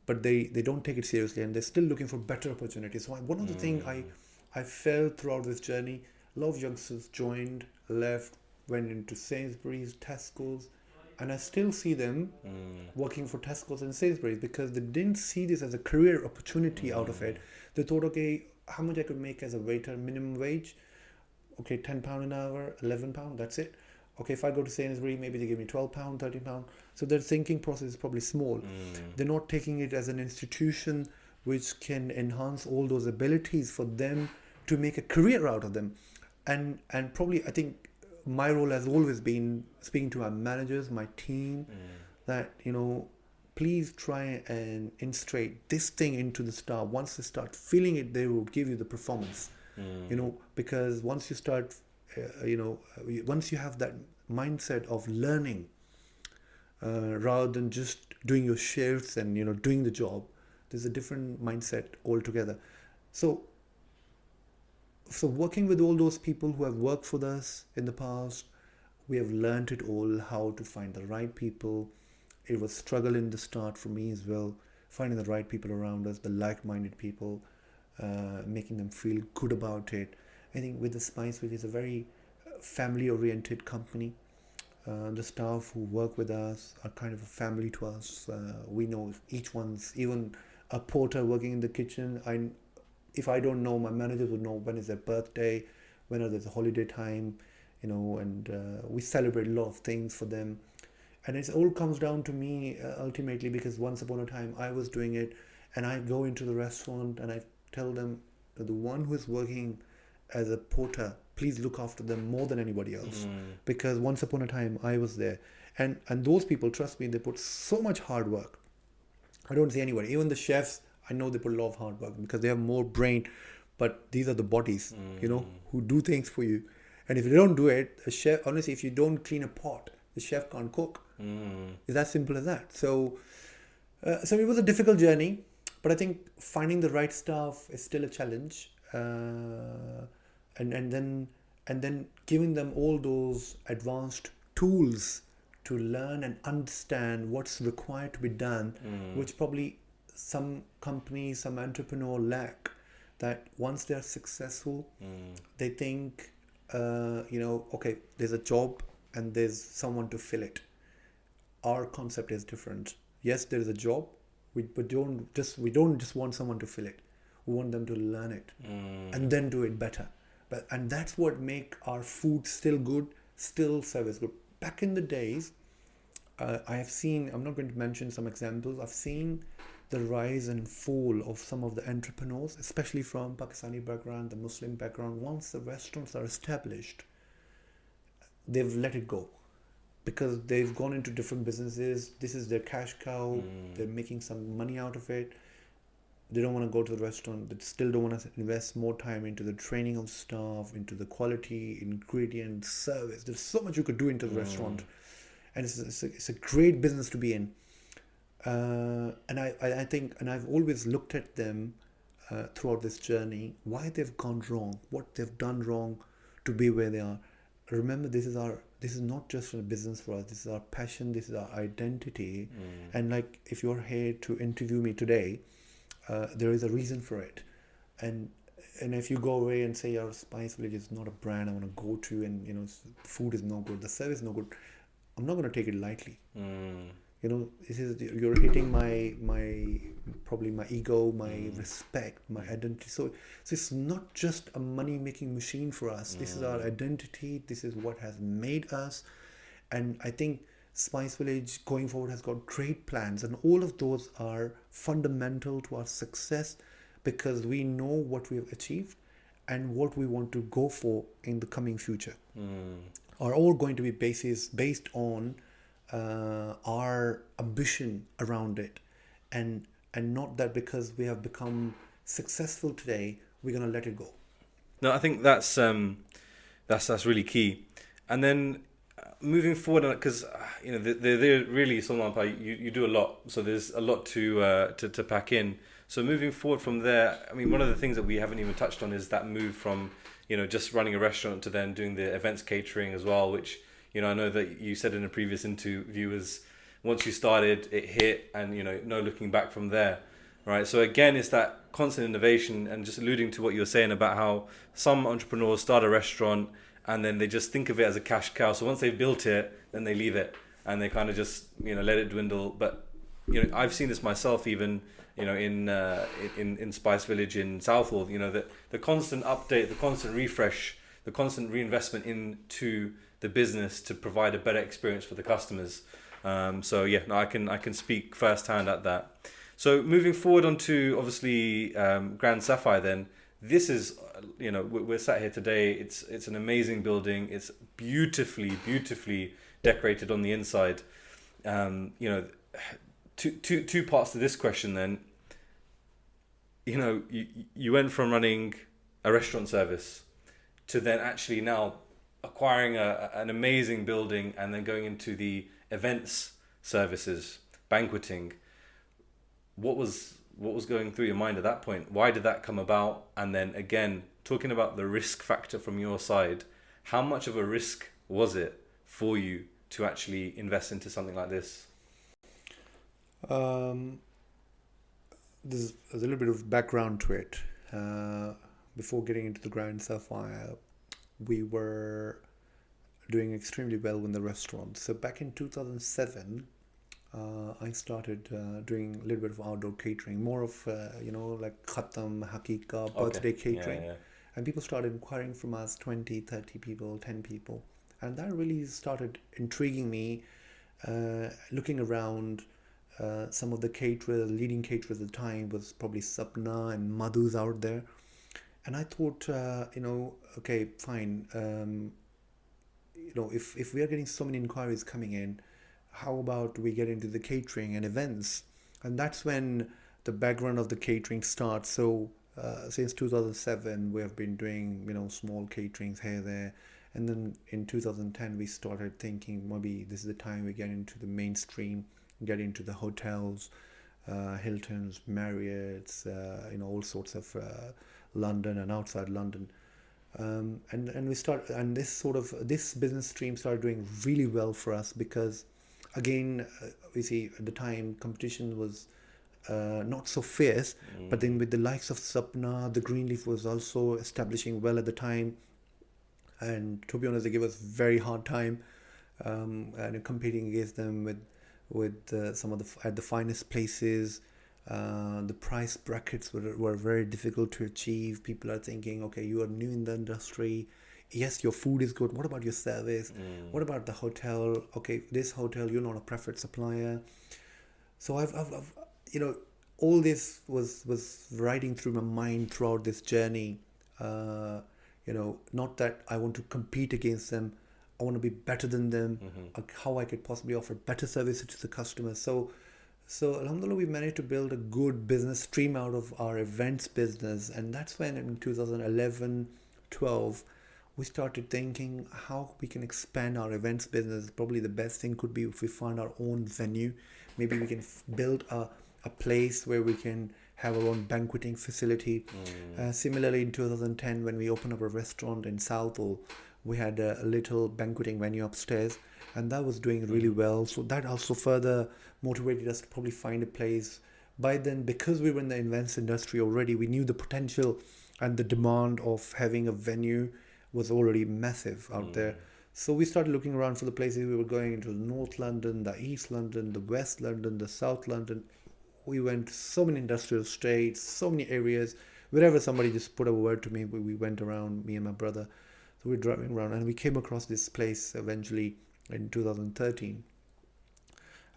but they don't take it seriously, and they're still looking for better opportunities. So one of the things I felt throughout this journey, a lot of youngsters joined, left, went into Sainsbury's, Tesco's, and I still see them working for Tesco's and Sainsbury's, because they didn't see this as a career opportunity out of it. They thought, okay, how much I could make as a waiter, minimum wage? Okay, £10 an hour, £11, that's it. Okay, if I go to Sainsbury, maybe they give me £12, £13. So their thinking process is probably small. They're not taking it as an institution which can enhance all those abilities for them to make a career out of them. And probably, I think my role has always been speaking to my managers, my team, that, please try and instruct this thing into the staff. Once they start feeling it, they will give you the performance. Because once you start, once you have that mindset of learning, rather than just doing your shifts and doing the job, there's a different mindset altogether. So working with all those people who have worked for us in the past, we have learned it all, how to find the right people. It was struggle in the start for me as well, finding the right people around us, the like-minded people, making them feel good about it. I think with the Spice, which is a very family-oriented company, the staff who work with us are kind of a family to us. We know each one's, even a porter working in the kitchen, if I don't know, my managers would know when is their birthday, when are there's a holiday time, and we celebrate a lot of things for them. And it all comes down to me ultimately, because once upon a time I was doing it, and I go into the restaurant and I tell them, the one who is working as a porter, please look after them more than anybody else, because once upon a time I was there. And those people, trust me, they put so much hard work. I don't see anybody, even the chefs, I know they put a lot of hard work because they have more brain, but these are the bodies, who do things for you. And if you don't do it, a chef, honestly, if you don't clean a pot, the chef can't cook. It's as simple as that. So it was a difficult journey, but I think finding the right staff is still a challenge. And then giving them all those advanced tools to learn and understand what's required to be done, which probably some companies, some entrepreneur lack. That once they're successful, they think, okay, there's a job and there's someone to fill it. Our concept is different. Yes, there is a job. We don't just want someone to fill it. We want them to learn it and then do it better. And that's what make our food still good, still service good. Back in the days, I have seen, I'm not going to mention some examples, I've seen the rise and fall of some of the entrepreneurs, especially from Pakistani background, the Muslim background. Once the restaurants are established, they've let it go because they've gone into different businesses. This is their cash cow. They're making some money out of it. They don't want to go to the restaurant. They still don't want to invest more time into the training of staff, into the quality, ingredients, service. There's so much you could do into the restaurant. And it's a great business to be in. And I think, and I've always looked at them throughout this journey, why they've gone wrong, what they've done wrong to be where they are. Remember, this is not just a business for us. This is our passion. This is our identity. And like, if you're here to interview me today, there is a reason for it. And if you go away and say your Spice Village is not a brand I want to go to, and food is no good, the service is no good, I'm not going to take it lightly. This is, you're hitting my probably my ego, my respect, my identity. So it's not just a money making machine for us. This is our identity. This is what has made us. And I think Spice Village going forward has got great plans, and all of those are fundamental to our success, because we know what we have achieved and what we want to go for in the coming future are all going to be based on our ambition around it, and not that because we have become successful today we're going to let it go. No, I think that's really key. And then moving forward, because they're really, Suleman, you do a lot, so there's a lot to pack in. So moving forward from there, I mean, one of the things that we haven't even touched on is that move from just running a restaurant to then doing the events catering as well, which I know that you said in a previous interview was once you started, it hit, and no looking back from there, right? So again, it's that constant innovation, and just alluding to what you were saying about how some entrepreneurs start a restaurant and then they just think of it as a cash cow. So once they've built it, then they leave it and they kind of just let it dwindle. But I've seen this myself, even in Spice Village in Southall. The constant update, the constant refresh, the constant reinvestment into the business to provide a better experience for the customers. I can speak firsthand at that. So moving forward onto obviously Grand Sapphire, then this is we're sat here today. It's an amazing building. It's beautifully decorated on the inside. Two parts to this question then. You went from running a restaurant service to then actually now acquiring an amazing building, and then going into the events services, banqueting. What was going through your mind at that point? Why did that come about? And then again, talking about the risk factor from your side, how much of a risk was it for you to actually invest into something like this? There's a little bit of background to it. Before getting into the Grand Sapphire, we were doing extremely well in the restaurant. So back in 2007, I started doing a little bit of outdoor catering, more of like khatam, hakika, birthday catering. Yeah. And people started inquiring from us, 20, 30 people, 10 people. And that really started intriguing me, looking around. Some of the caterers, leading caterers at the time was probably Sapna and Madhu's out there. And I thought, okay, fine. If we are getting so many inquiries coming in, how about we get into the catering and events? And that's when the background of the catering starts. So since 2007, we have been doing, small caterings here, there. And then in 2010, we started thinking maybe this is the time we get into the mainstream, get into the hotels, Hiltons, Marriott's, all sorts of London and outside London. And we start, and this business stream started doing really well for us, because again, we see at the time competition was not so fierce, but then with the likes of Sapna, the Greenleaf was also establishing well at the time, and to be honest, they gave us very hard time, and competing against them with some of the finest places. The price brackets were very difficult to achieve. People are thinking, okay, you are new in the industry. Yes, your food is good. What about your service? What about the hotel? Okay, this hotel, you're not a preferred supplier. So I've all this was riding through my mind throughout this journey. Not that I want to compete against them. I want to be better than them. How I could possibly offer better services to the customers. So alhamdulillah, we managed to build a good business stream out of our events business. And that's when in 2011, 12, we started thinking how we can expand our events business. Probably the best thing could be if we found our own venue. maybe we can build a place where we can have our own banqueting facility. Similarly, in 2010, when we opened up a restaurant in Southall, we had a little banqueting venue upstairs, and that was doing really well. So that also further motivated us to probably find a place. By then, because we were in the events industry already, we knew the potential and the demand of having a venue was already massive out there. So we started looking around for the places we were going into: North London, the East London, the West London, the South London. We went to so many industrial estates, so many areas. Wherever somebody just put a word to me, we went around, me and my brother. So we were driving around, and we came across this place eventually in 2013.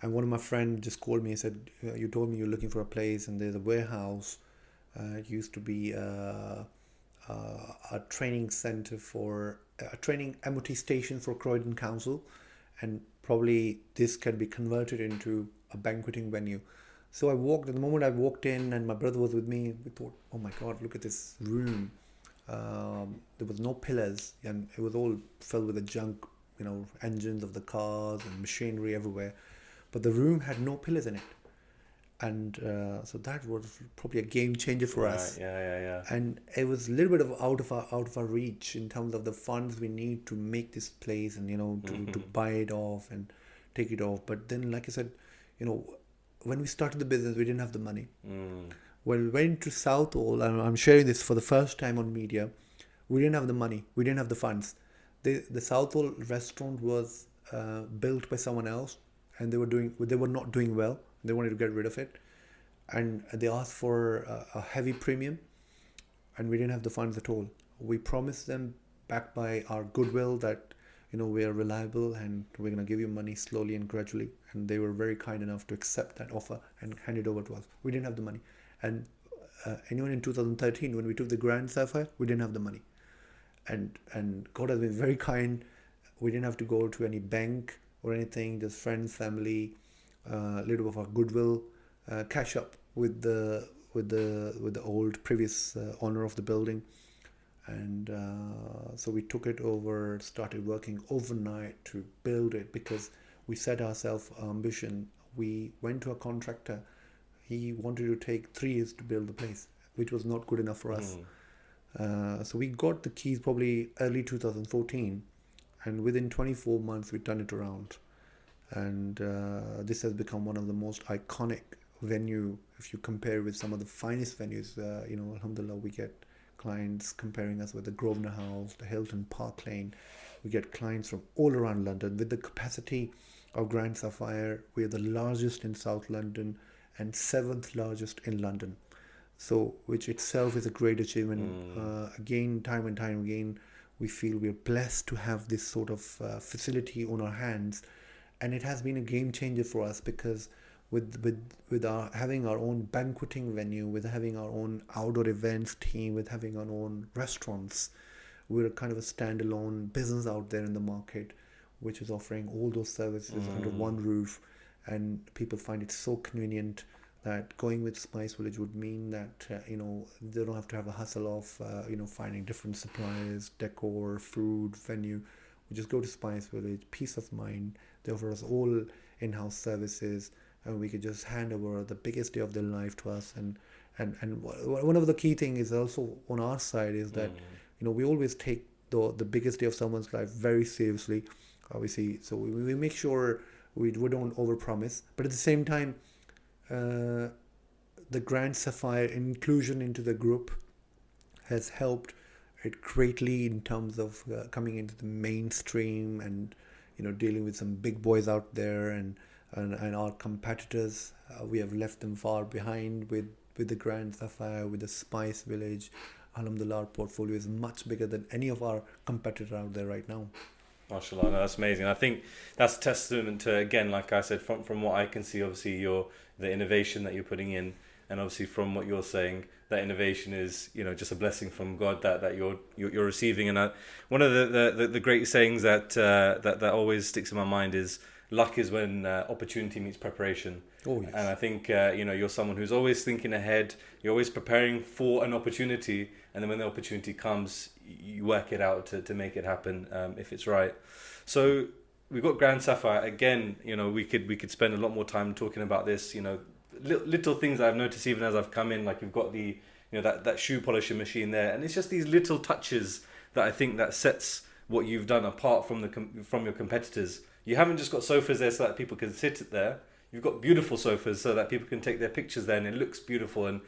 And one of my friends just called me and said, you told me you're looking for a place, and there's a warehouse. It used to be a training center for a training MOT station for Croydon Council, and probably this can be converted into a banqueting venue. So I walked, at the moment I walked in and my brother was with me, we thought, oh my God, look at this room. There was no pillars, and it was all filled with the junk, engines of the cars and machinery everywhere. But the room had no pillars in it. And so that was probably a game changer for us. Yeah. And it was a little bit of out of our reach in terms of the funds we need to make this place and to buy it off and take it off. But then, like I said, when we started the business, we didn't have the money. When we went to Southall, and I'm sharing this for the first time on media, we didn't have the money. We didn't have the funds. The Southall restaurant was built by someone else, and they were not doing well. They wanted to get rid of it, and they asked for a heavy premium, and we didn't have the funds at all. We promised them, backed by our goodwill, that we are reliable and we're going to give you money slowly and gradually, and they were very kind enough to accept that offer and hand it over to us. We didn't have the money, and anyone in 2013, when we took the Grand Sapphire, we didn't have the money, and God has been very kind. We didn't have to go to any bank or anything, just friends, family, a little bit of our goodwill, cash up with the old previous owner of the building, and so we took it over, started working overnight to build it, because we set ourselves ambition. We went to a contractor. He wanted to take 3 years to build the place, which was not good enough for us. So we got the keys probably early 2014, and within 24 months we turned it around. And this has become one of the most iconic venue if you compare with some of the finest venues. Alhamdulillah, we get clients comparing us with the Grosvenor House, the Hilton Park Lane. We get clients from all around London. With the capacity of Grand Sapphire, we are the largest in South London and 7th largest in London. So, which itself is a great achievement. Again, time and time again, we feel we are blessed to have this sort of facility on our hands. And it has been a game changer for us, because with our having our own banqueting venue, with having our own outdoor events team, with having our own restaurants, we're kind of a standalone business out there in the market, which is offering all those services under one roof. And people find it so convenient that going with Spice Village would mean that they don't have to have a hustle of finding different suppliers, decor, food, venue. We just go to Spice Village, peace of mind. They offer us all in-house services, and we could just hand over the biggest day of their life to us. And one of the key things is also on our side is that we always take the biggest day of someone's life very seriously, obviously. So we make sure we don't overpromise, but at the same time, the Grand Sapphire inclusion into the group has helped it greatly in terms of coming into the mainstream and dealing with some big boys out there, and our competitors, we have left them far behind with the Grand Sapphire, with the Spice Village. Alhamdulillah, our portfolio is much bigger than any of our competitors out there right now. MashaAllah, no, that's amazing. I think that's testament to, again, like I said, from what I can see, obviously the innovation that you're putting in, and obviously from what you're saying, that innovation is just a blessing from God that you're receiving. And one of the great sayings that always sticks in my mind is, luck is when opportunity meets preparation. Oh, yes. And I think you're someone who's always thinking ahead. You're always preparing for an opportunity, and then when the opportunity comes, you work it out to make it happen if it's right. So we've got Grand Sapphire again. You know, we could spend a lot more time talking about this. You know, little things I've noticed even as I've come in. Like you've got the that shoe polishing machine there, and it's just these little touches that I think that sets what you've done apart from from your competitors. You haven't just got sofas there so that people can sit there. You've got beautiful sofas so that people can take their pictures there, and it looks beautiful, and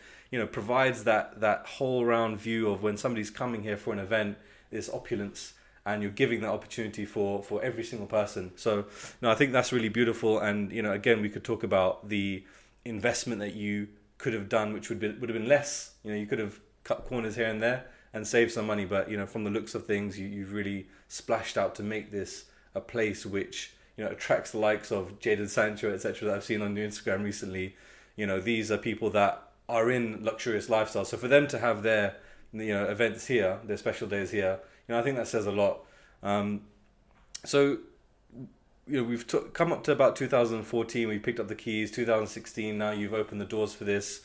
provides that whole round view of when somebody's coming here for an event, this opulence, and you're giving that opportunity for every single person. So no, I think that's really beautiful. And again, we could talk about the investment that you could have done, which would have been less. You could have cut corners here and there and saved some money, but from the looks of things, you've really splashed out to make this a place which attracts the likes of Jadon Sancho, etc. that I've seen on your Instagram recently. These are people that are in luxurious lifestyle. So for them to have their events here, their special days here, I think that says a lot. So we've come up to about 2014. We picked up the keys. 2016. Now you've opened the doors for this.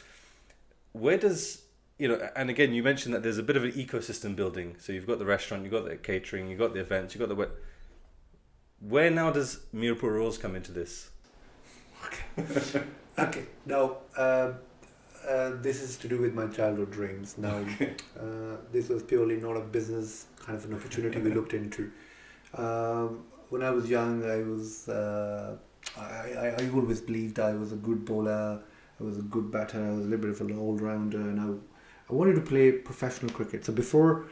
Where does and again, you mentioned that there's a bit of an ecosystem building. So you've got the restaurant, you've got the catering, you've got the events, you've got the where now does Mirpur Rose come into this? Okay. Now, this is to do with my childhood dreams. Now, this was purely not a business kind of an opportunity we looked into. When I was young, I always believed I was a good bowler, I was a good batter, I was a little bit of an all-rounder, and I wanted to play professional cricket. So before,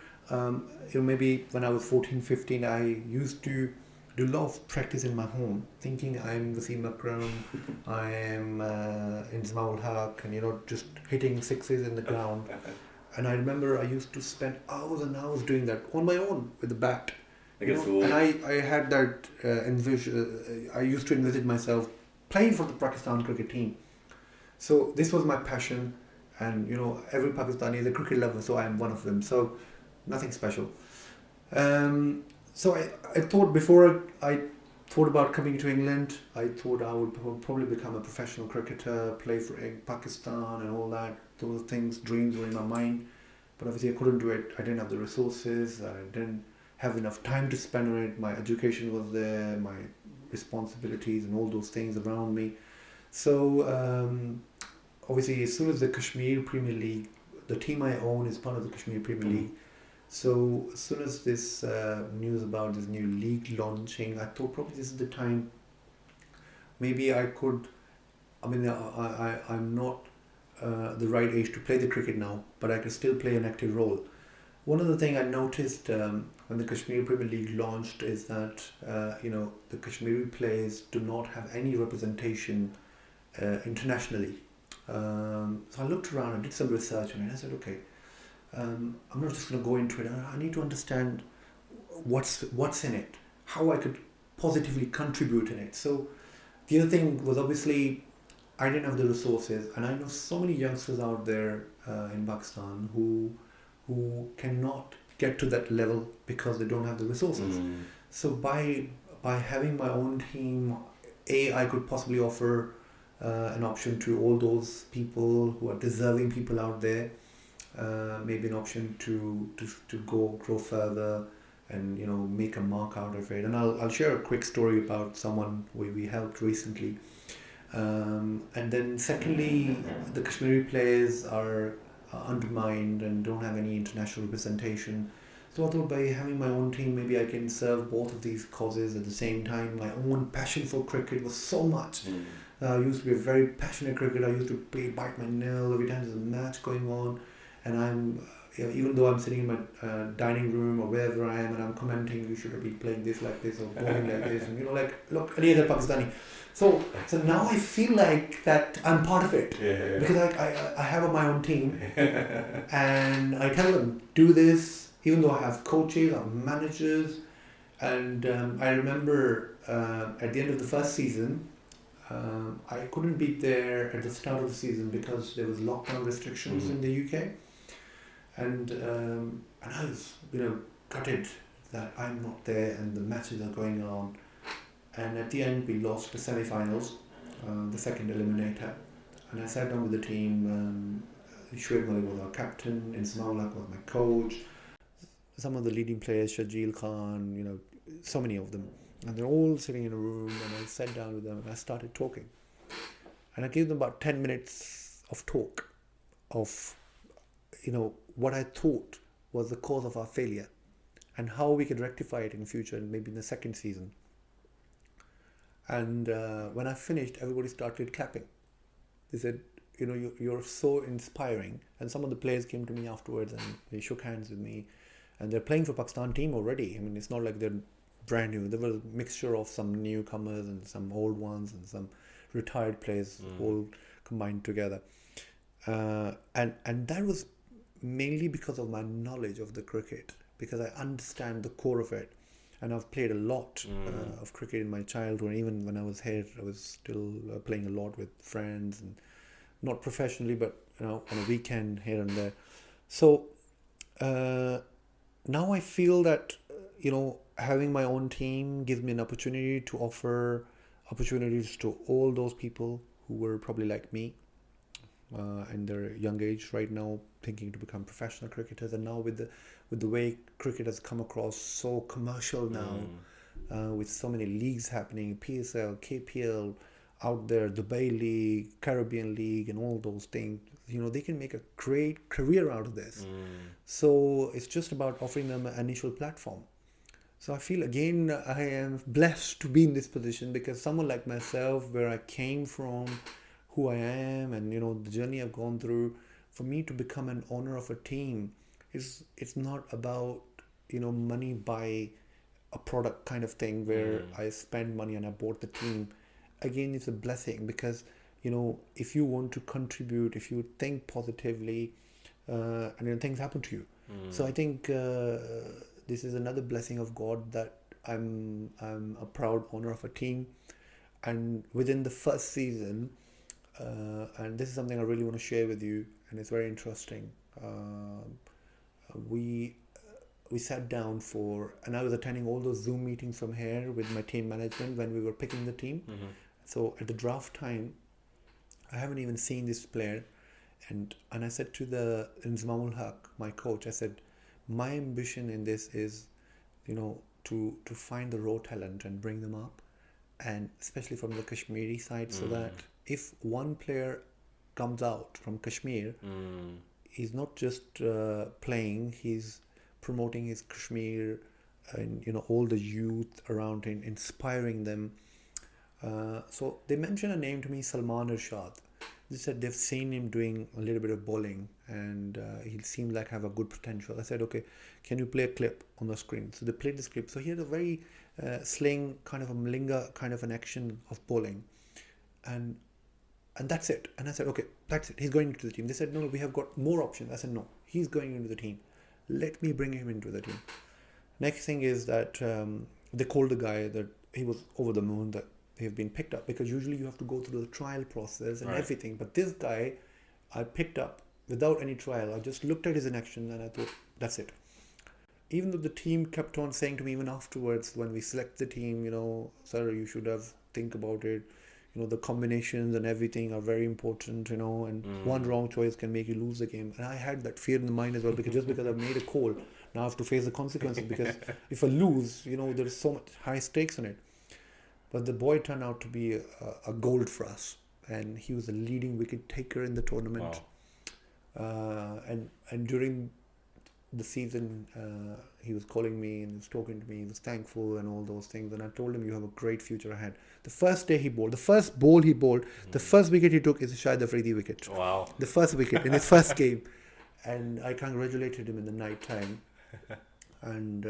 maybe when I was 14, 15, I used to do a lot of practice in my home, thinking I'm Wasim Akram, I am in Ismail Haq, and just hitting sixes in the ground. And I remember I used to spend hours and hours doing that on my own with the bat. And I had that I used to envisage myself playing for the Pakistan cricket team. So this was my passion, and every Pakistani is a cricket lover, so I am one of them. So nothing special. So I thought before I thought about coming to England, I thought I would probably become a professional cricketer, play for Pakistan and all that. Those things, dreams were in my mind. But obviously I couldn't do it. I didn't have the resources. I didn't have enough time to spend on it. My education was there, my responsibilities and all those things around me. So obviously as soon as the Kashmir Premier League, the team I own is part of the Kashmir Premier League. So as soon as this news about this new league launching, I thought probably this is the time. Maybe I could. I'm not the right age to play the cricket now, but I can still play an active role. One of the things I noticed when the Kashmir Premier League launched is that the Kashmiri players do not have any representation internationally. So I looked around and did some research on it. I said, okay. I'm not just going to go into it. I need to understand what's in it, how I could positively contribute in it. So the other thing was obviously I didn't have the resources, and I know so many youngsters out there in Pakistan who cannot get to that level because they don't have the resources. So by having my own team, I could possibly offer an option to all those people who are deserving people out there. Maybe an option to grow further and make a mark out of it. And I'll share a quick story about someone we helped recently. And then secondly, the Kashmiri players are undermined and don't have any international representation. So I thought by having my own team, maybe I can serve both of these causes at the same time. My own passion for cricket was so much. I used to be a very passionate cricketer. I used to bite my nail every time there's a match going on. And I'm, even though I'm sitting in my dining room or wherever I am, and I'm commenting, you should be playing this like this or bowling like this, and look, any other Pakistani. So now I feel like that I'm part of it because I have my own team, and I tell them do this. Even though I have coaches, I have managers, and I remember at the end of the first season, I couldn't be there at the start of the season because there was lockdown restrictions in the UK. And I was, gutted that I'm not there and the matches are going on. And at the end, we lost the semi-finals, the second eliminator. And I sat down with the team. Shoaib Malik was our captain, Ismail Haq was my coach. Some of the leading players, Shajil Khan, so many of them. And they're all sitting in a room, and I sat down with them and I started talking. And I gave them about 10 minutes of talk of, what I thought was the cause of our failure and how we could rectify it in the future and maybe in the second season. And when I finished, everybody started clapping. They said, you're so inspiring. And some of the players came to me afterwards and they shook hands with me. And they're playing for Pakistan team already. I mean, it's not like they're brand new. There was a mixture of some newcomers and some old ones and some retired players all combined together. And that was mainly because of my knowledge of the cricket, because I understand the core of it. And I've played a lot of cricket in my childhood. Even when I was here, I was still playing a lot with friends, and not professionally, but on a weekend here and there. So now I feel that having my own team gives me an opportunity to offer opportunities to all those people who were probably like me in their young age right now, thinking to become professional cricketers. And now with the way cricket has come across so commercial now, with so many leagues happening, PSL, KPL out there, Dubai League, Caribbean League, and all those things, they can make a great career out of this. So it's just about offering them an initial platform. So I feel, again, I am blessed to be in this position, because someone like myself, where I came from, who I am, and the journey I've gone through, for me to become an owner of a team, it's not about money by a product kind of thing where I spend money and I bought the team. Again, it's a blessing, because if you want to contribute, if you think positively, and things happen to you. So I think this is another blessing of God, that I'm a proud owner of a team. And within the first season, and this is something I really want to share with you, and it's very interesting. We sat down and I was attending all those Zoom meetings from here with my team management when we were picking the team. So at the draft time, I haven't even seen this player, and I said to the Inzamamul Haq, my coach, I said, my ambition in this is, to find the raw talent and bring them up, and especially from the Kashmiri side, so that if one player comes out from Kashmir, he's not just playing, he's promoting his Kashmir and all the youth around him, inspiring them. So they mentioned a name to me, Suleman Raza. They said they've seen him doing a little bit of bowling, and he seemed like have a good potential. I said, okay, can you play a clip on the screen? So they played the clip. So he had a very sling kind of a malinga kind of an action of bowling, and that's it. And I said, okay, that's it. He's going into the team. They said, no, we have got more options. I said, no, he's going into the team. Let me bring him into the team. Next thing is that they called the guy, that he was over the moon that they have been picked up, because usually you have to go through the trial process and everything. But this guy, I picked up without any trial. I just looked at his in action and I thought, that's it. Even though the team kept on saying to me, even afterwards, when we select the team, sir, you should have think about it. The combinations and everything are very important, and one wrong choice can make you lose the game. And I had that fear in the mind as well, because just because I've made a call, now I have to face the consequences, because if I lose, there is so much high stakes on it. But the boy turned out to be a gold for us, and he was a leading wicket taker in the tournament. Wow. And during the season, he was calling me and he was talking to me. He was thankful and all those things. And I told him, you have a great future ahead. The first day he bowled, the first ball he bowled, the first wicket he took is a Shahid Afridi wicket. Wow. The first wicket in his first game. And I congratulated him in the night time. And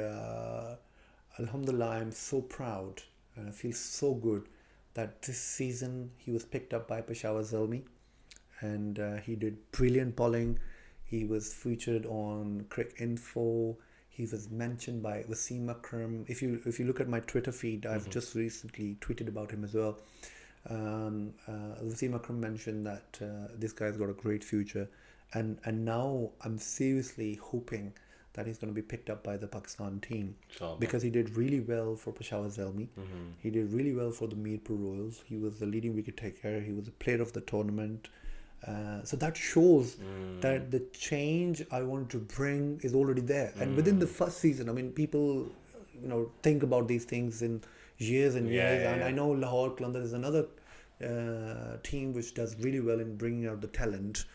Alhamdulillah, I'm so proud. And I feel so good that this season he was picked up by Peshawar Zalmi, and he did brilliant bowling. He was featured on Crick Info. He was mentioned by Wasim Akram. If you look at my Twitter feed, I've just recently tweeted about him as well. Wasim Akram mentioned that this guy's got a great future, and now I'm seriously hoping that he's going to be picked up by the Pakistan team, because he did really well for Peshawar Zalmi. He did really well for the Mirpur Royals. He was the leading wicket taker. He was a player of the tournament. So that shows that the change I wanted to bring is already there. And within the first season, I mean, people, think about these things in years and years. And yeah. I know Lahore Qalandar is another team which does really well in bringing out the talent,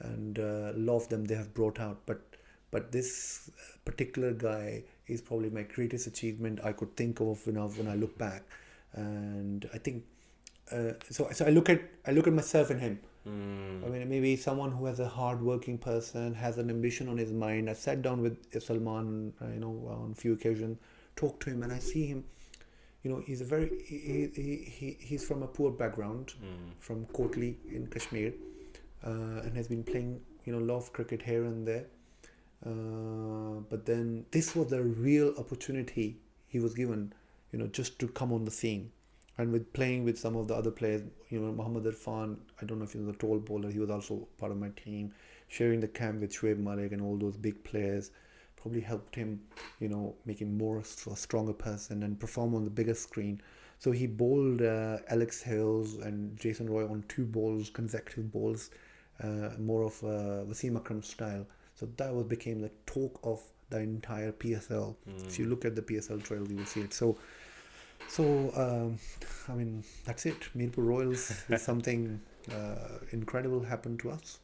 and a lot of them they have brought out. But this particular guy is probably my greatest achievement I could think of when I look back, and I think so I look at myself in him. I mean, maybe someone who has a hard-working person, has an ambition on his mind. I sat down with Salman, on a few occasions, talked to him, and I see him. He's a very he's from a poor background, from Kotli in Kashmir, and has been playing a lot of cricket here and there. But then this was the real opportunity he was given, just to come on the scene. And with playing with some of the other players, Muhammad Irfan, I don't know if he was a tall bowler, he was also part of my team. Sharing the camp with Shoaib Malik and all those big players probably helped him, make him more a stronger person and perform on the bigger screen. So he bowled Alex Hills and Jason Roy on 2 balls, consecutive balls, more of Wasim Akram style. So that became the talk of the entire PSL. If you look at the PSL trail, you will see it. So I mean, that's it. Mirpur Royals is something incredible happened to us.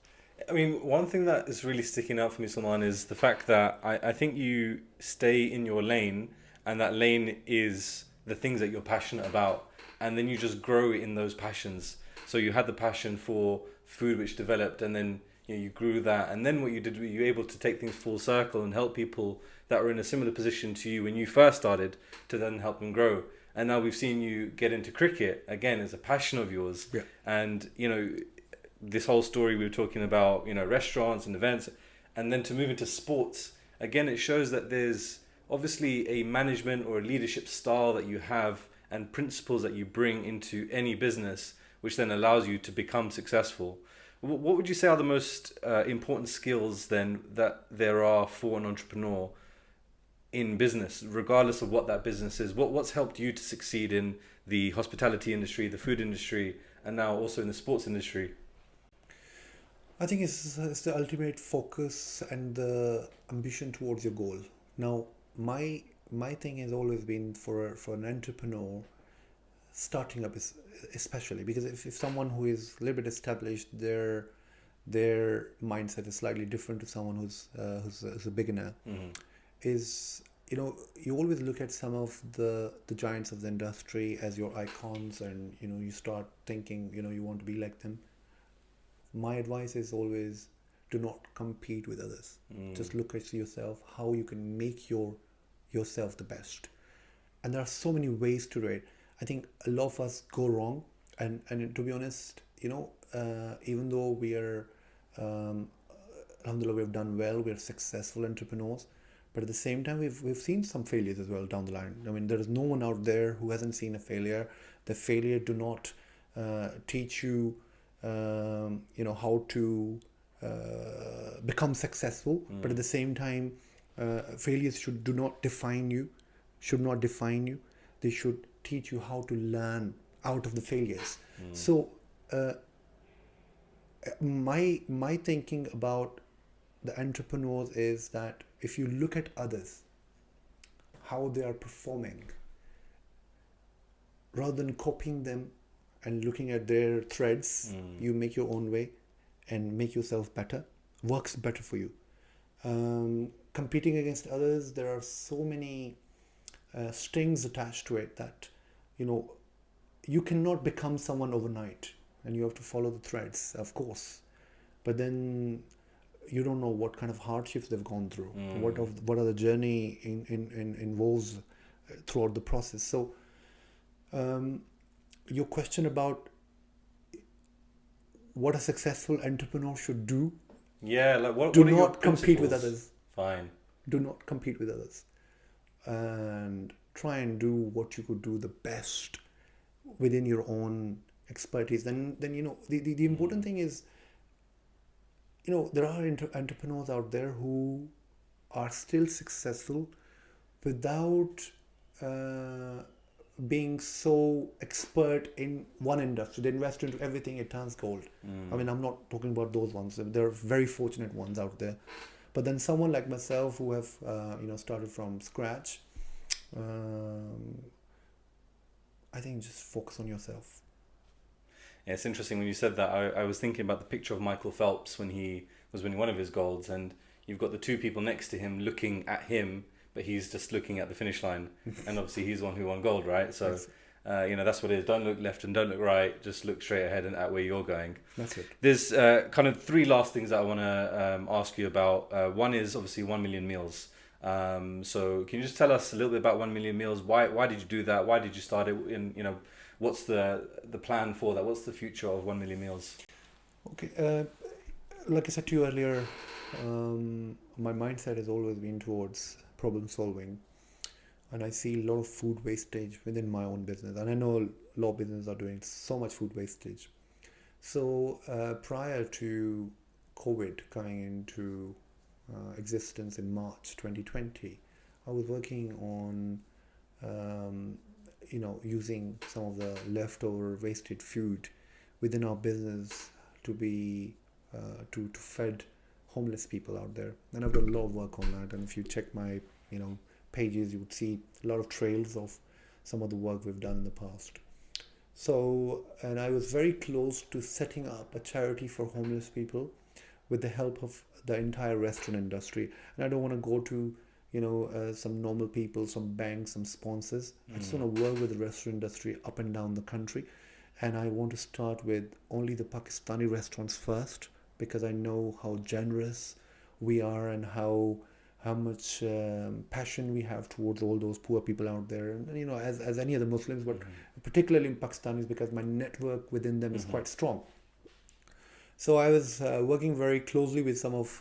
I mean, one thing that is really sticking out for me, Salman, is the fact that I think you stay in your lane, and that lane is the things that you're passionate about, and then you just grow in those passions. So you had the passion for food, which developed, and then you grew that, and then what you did, you were able to take things full circle and help people that were in a similar position to you when you first started, to then help them grow. And now we've seen you get into cricket again as a passion of yours. Yeah. And this whole story we were talking about, restaurants and events, and then to move into sports again, it shows that there's obviously a management or a leadership style that you have and principles that you bring into any business, which then allows you to become successful. What would you say are the most important skills then that there are for an entrepreneur in business, regardless of what that business is? What's helped you to succeed in the hospitality industry, the food industry, and now also in the sports industry? I think it's the ultimate focus and the ambition towards your goal. Now, my thing has always been for an entrepreneur starting up, especially because if someone who is a little bit established, their mindset is slightly different to someone who's a beginner. Is you always look at some of the giants of the industry as your icons, and you start thinking you want to be like them. My advice is always do not compete with others. Just look at yourself, how you can make yourself the best. And there are so many ways to do it. I think a lot of us go wrong, and to be honest, even though we are alhamdulillah, we've done well, we're successful entrepreneurs, but at the same time we've seen some failures as well down the line. I mean, there is no one out there who hasn't seen a failure. The failure do not teach you how to become successful, but at the same time failures do not define you. They should teach you how to learn out of the failures. So my thinking about the entrepreneurs is that if you look at others, how they are performing, rather than copying them and looking at their threads, you make your own way and make yourself better. Works better for you. Competing against others, there are so many strings attached to it that you cannot become someone overnight, and you have to follow the threads, of course, but then you don't know what kind of hardships they've gone through, what are the journey involves throughout the process. So your question about what a successful entrepreneur should do, do not compete with others. Fine. Do not compete with others, and try and do what you could do the best within your own expertise. Then the important thing is, there are entrepreneurs out there who are still successful without being so expert in one industry. They invest into everything, it turns gold. I mean, I'm not talking about those ones. There are very fortunate ones out there. But then someone like myself who have started from scratch, I think just focus on yourself. Yeah, it's interesting when you said that. I was thinking about the picture of Michael Phelps when he was winning one of his golds, and you've got the two people next to him looking at him, but he's just looking at the finish line, and obviously he's the one who won gold, right? So, that's what it is. Don't look left and don't look right. Just look straight ahead and at where you're going. That's it. There's kind of three last things that I want to ask you about. One is obviously 1 million meals. So can you just tell us a little bit about 1 million meals? Why did you do that? Why did you start it? And what's the plan for that? What's the future of 1 million meals? Okay, like I said to you earlier, my mindset has always been towards problem solving, and I see a lot of food wastage within my own business, and I know a lot of businesses are doing so much food wastage. So prior to COVID coming into existence in March 2020, I was working on using some of the leftover wasted food within our business to be to fed homeless people out there, and I've done a lot of work on that. And if you check my pages, you would see a lot of trails of some of the work we've done in the past. So, and I was very close to setting up a charity for homeless people with the help of the entire restaurant industry. And I don't want to go to some normal people, some banks, some sponsors. I just want to work with the restaurant industry up and down the country. And I want to start with only the Pakistani restaurants first, because I know how generous we are and how much passion we have towards all those poor people out there. And as any other Muslims, but particularly in Pakistanis, because my network within them is quite strong. So I was working very closely with some of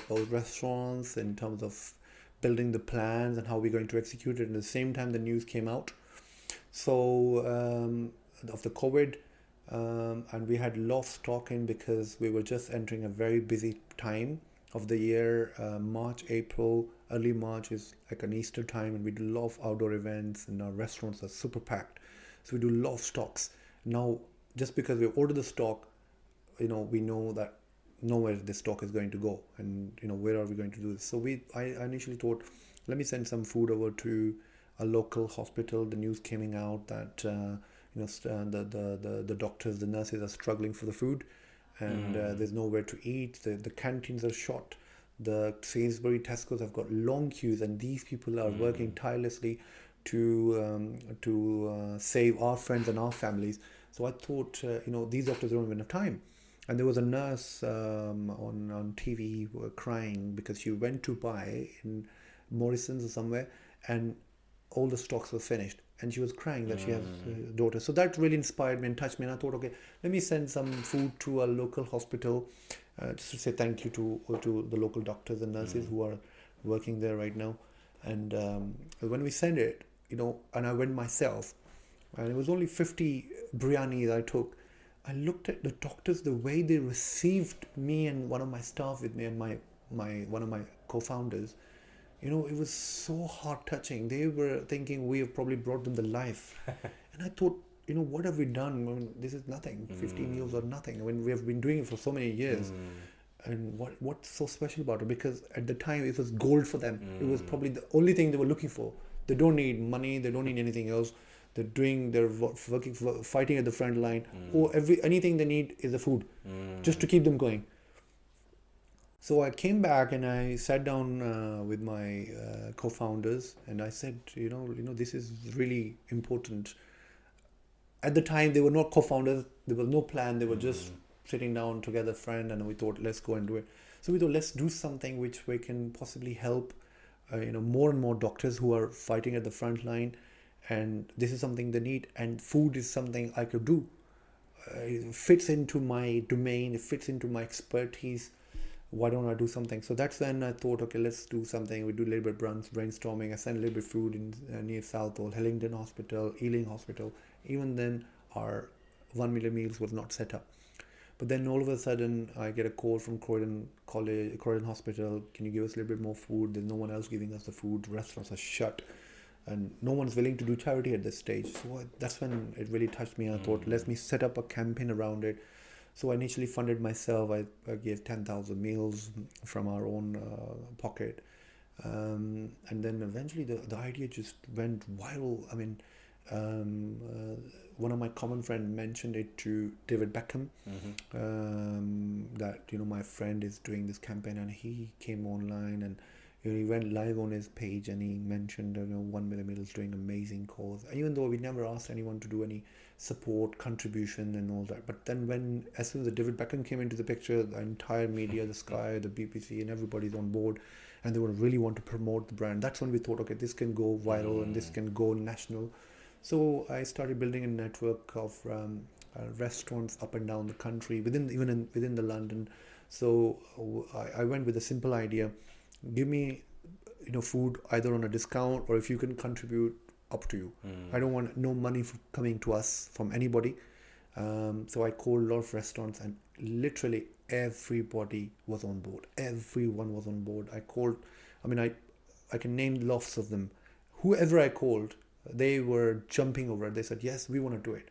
those restaurants in terms of building the plans and how we're going to execute it. And at the same time, the news came out of the COVID, and we had a lot of stock in because we were just entering a very busy time of the year. March, April, early March is like an Easter time, and we do a lot of outdoor events, and our restaurants are super packed. So we do a lot of stocks. Now, just because we ordered the stock, we know that nowhere this stock is going to go, and where are we going to do this? So I initially thought, let me send some food over to a local hospital. The news came out that the doctors, the nurses are struggling for the food, and there's nowhere to eat. The canteens are shut. The Sainsbury, Tesco's have got long queues, and these people are working tirelessly to save our friends and our families. So I thought, these doctors don't have enough time. And there was a nurse on TV crying because she went to buy in Morrison's or somewhere, and all the stocks were finished, and she was crying that she has a daughter. So that really inspired me and touched me, and I thought, okay, let me send some food to a local hospital just to say thank you to the local doctors and nurses who are working there right now. And when we sent it, and I went myself, and it was only 50 biryanis I took. I looked at the doctors, the way they received me and one of my staff with me, and my one of my co-founders. It was so heart-touching. They were thinking we have probably brought them to life. And I thought, what have we done? I mean, this is nothing. 50 meals are nothing. I mean, we have been doing it for so many years. And what's so special about it? Because at the time, it was gold for them. It was probably the only thing they were looking for. They don't need money. They don't need anything else. They're working, fighting at the front line. Or anything they need is the food, just to keep them going. So I came back and I sat down with my co-founders, and I said, this is really important. At the time, they were not co-founders. There was no plan. They were just sitting down together, friend, and we thought, let's go and do it. So we thought, let's do something which we can possibly help, more and more doctors who are fighting at the front line, and this is something they need. And food is something I could do. It fits into my domain. It fits into my expertise. Why don't I do something? So that's when I thought, okay, let's do something. We do a little bit brainstorming. I sent a little bit food in near Southall, Hillingdon Hospital, Ealing Hospital. Even then, our 1 million meals was not set up. But then all of a sudden, I get a call from Croydon Hospital. Can you give us a little bit more food? There's no one else giving us the food. Restaurants are shut, and no one's willing to do charity at this stage. So that's when it really touched me. I thought, let me set up a campaign around it. So I initially funded myself. I gave 10,000 meals from our own pocket. And then eventually the idea just went viral. I mean, one of my common friend mentioned it to David Beckham, that my friend is doing this campaign, and he came online and he went live on his page and he mentioned 1 million meals doing amazing cause, even though we never asked anyone to do any support contribution and all that. But then as soon as the David Beckham came into the picture, the entire media, the Sky, the BBC, and everybody's on board, and they would really want to promote the brand. That's when we thought, okay, this can go viral and this can go national. So I started building a network of restaurants up and down the country, within the London. So I went with a simple idea: give me food either on a discount, or if you can contribute, up to you. I don't want no money coming to us from anybody. So I called a lot of restaurants, and literally everybody was on board. Everyone was on board. I can name lots of them. Whoever I called, they were jumping over it. They said, yes, we want to do it.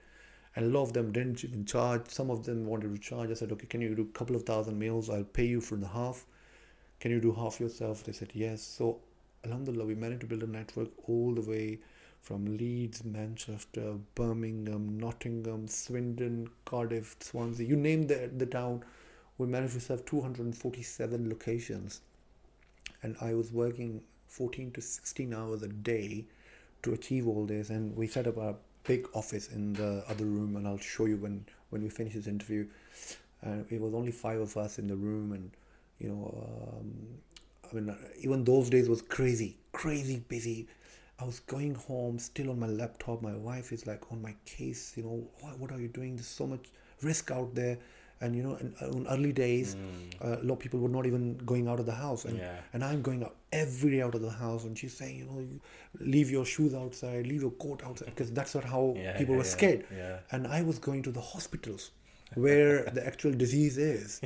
And a lot of them didn't even charge. Some of them wanted to charge. I said, okay, can you do a couple of thousand meals? I'll pay you for the half. Can you do half yourself? They said yes. So alhamdulillah, we managed to build a network all the way from Leeds, Manchester, Birmingham, Nottingham, Swindon, Cardiff, Swansea, you name the town. We managed to serve 247 locations, and I was working 14 to 16 hours a day to achieve all this. And we set up a big office in the other room, and I'll show you when we finish this interview. It was only 5 of us in the room, and even those days was crazy busy. I was going home still on my laptop. My wife is like on my case, what are you doing? There's so much risk out there. And in early days, a lot of people were not even going out of the house, and I'm going out every day out of the house, and she's saying, you leave your shoes outside, leave your coat outside, because that's not how people were scared. And I was going to the hospitals where the actual disease is.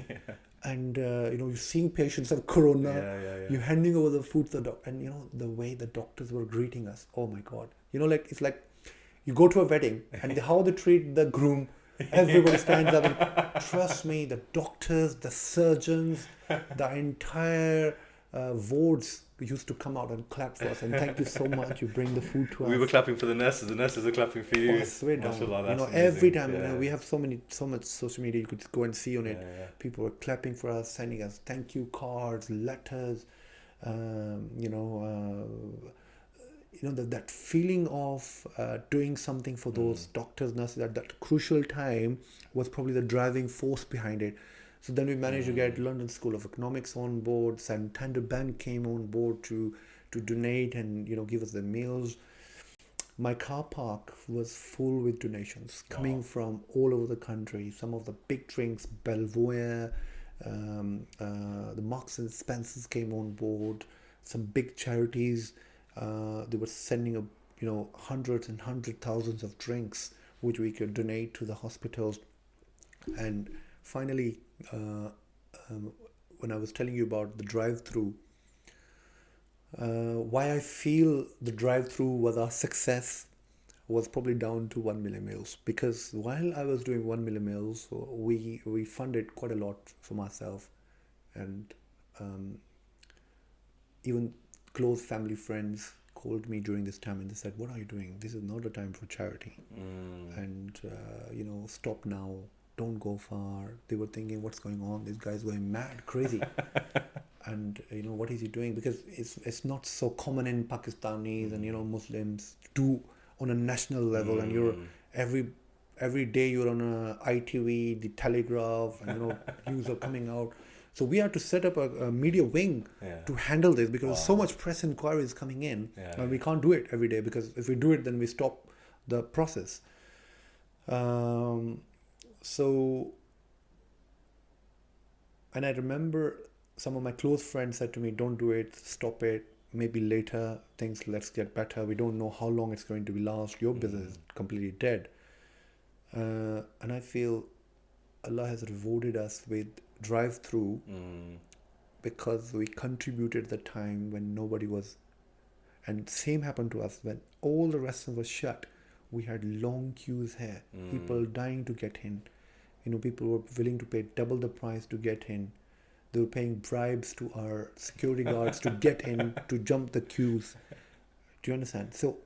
And you're seeing patients have corona. You're handing over the food to the doctor, and the way the doctors were greeting us. Oh my God! It's like you go to a wedding and how they treat the groom. Everybody stands up, and trust me, the doctors, the surgeons, the entire wards used to come out and clap for us, and thank you so much, you bring the food to us. We were clapping for the nurses are clapping for you. I swear down. Every time we have so much social media, you could go and see on it. People were clapping for us, sending us thank you cards, letters, that feeling of doing something for those doctors, nurses at that crucial time was probably the driving force behind it. So then we managed to get London School of Economics on board. Santander Bank came on board to donate and give us the meals. My car park was full with donations coming from all over the country. Some of the big drinks, Belvoir, the Marks and Spencers came on board. Some big charities. They were sending hundreds and thousands of drinks which we could donate to the hospitals. And finally, when I was telling you about the drive-through, why I feel the drive-through was a success was probably down to 1 million meals, because while I was doing 1 million meals, we funded quite a lot for myself, and even close family friends called me during this time and they said, what are you doing? This is not a time for charity. And stop now, don't go far. They were thinking, what's going on? This guy's going mad, crazy. And what is he doing? Because it's not so common in Pakistanis and Muslims do on a national level, and you're every day you're on a ITV, the Telegraph, and news are coming out. So we had to set up a media wing to handle this, because so much press inquiries coming in, and we can't do it every day, because if we do it, then we stop the process. And I remember some of my close friends said to me, don't do it, stop it, maybe later, let's get better. We don't know how long it's going to be last. Your business is completely dead. And I feel Allah has rewarded us with drive-through because we contributed the time when nobody was. And same happened to us when all the restaurants were shut. We had long queues here, people dying to get in. People were willing to pay double the price to get in. They were paying bribes to our security guards to get in, to jump the queues. Do you understand? So,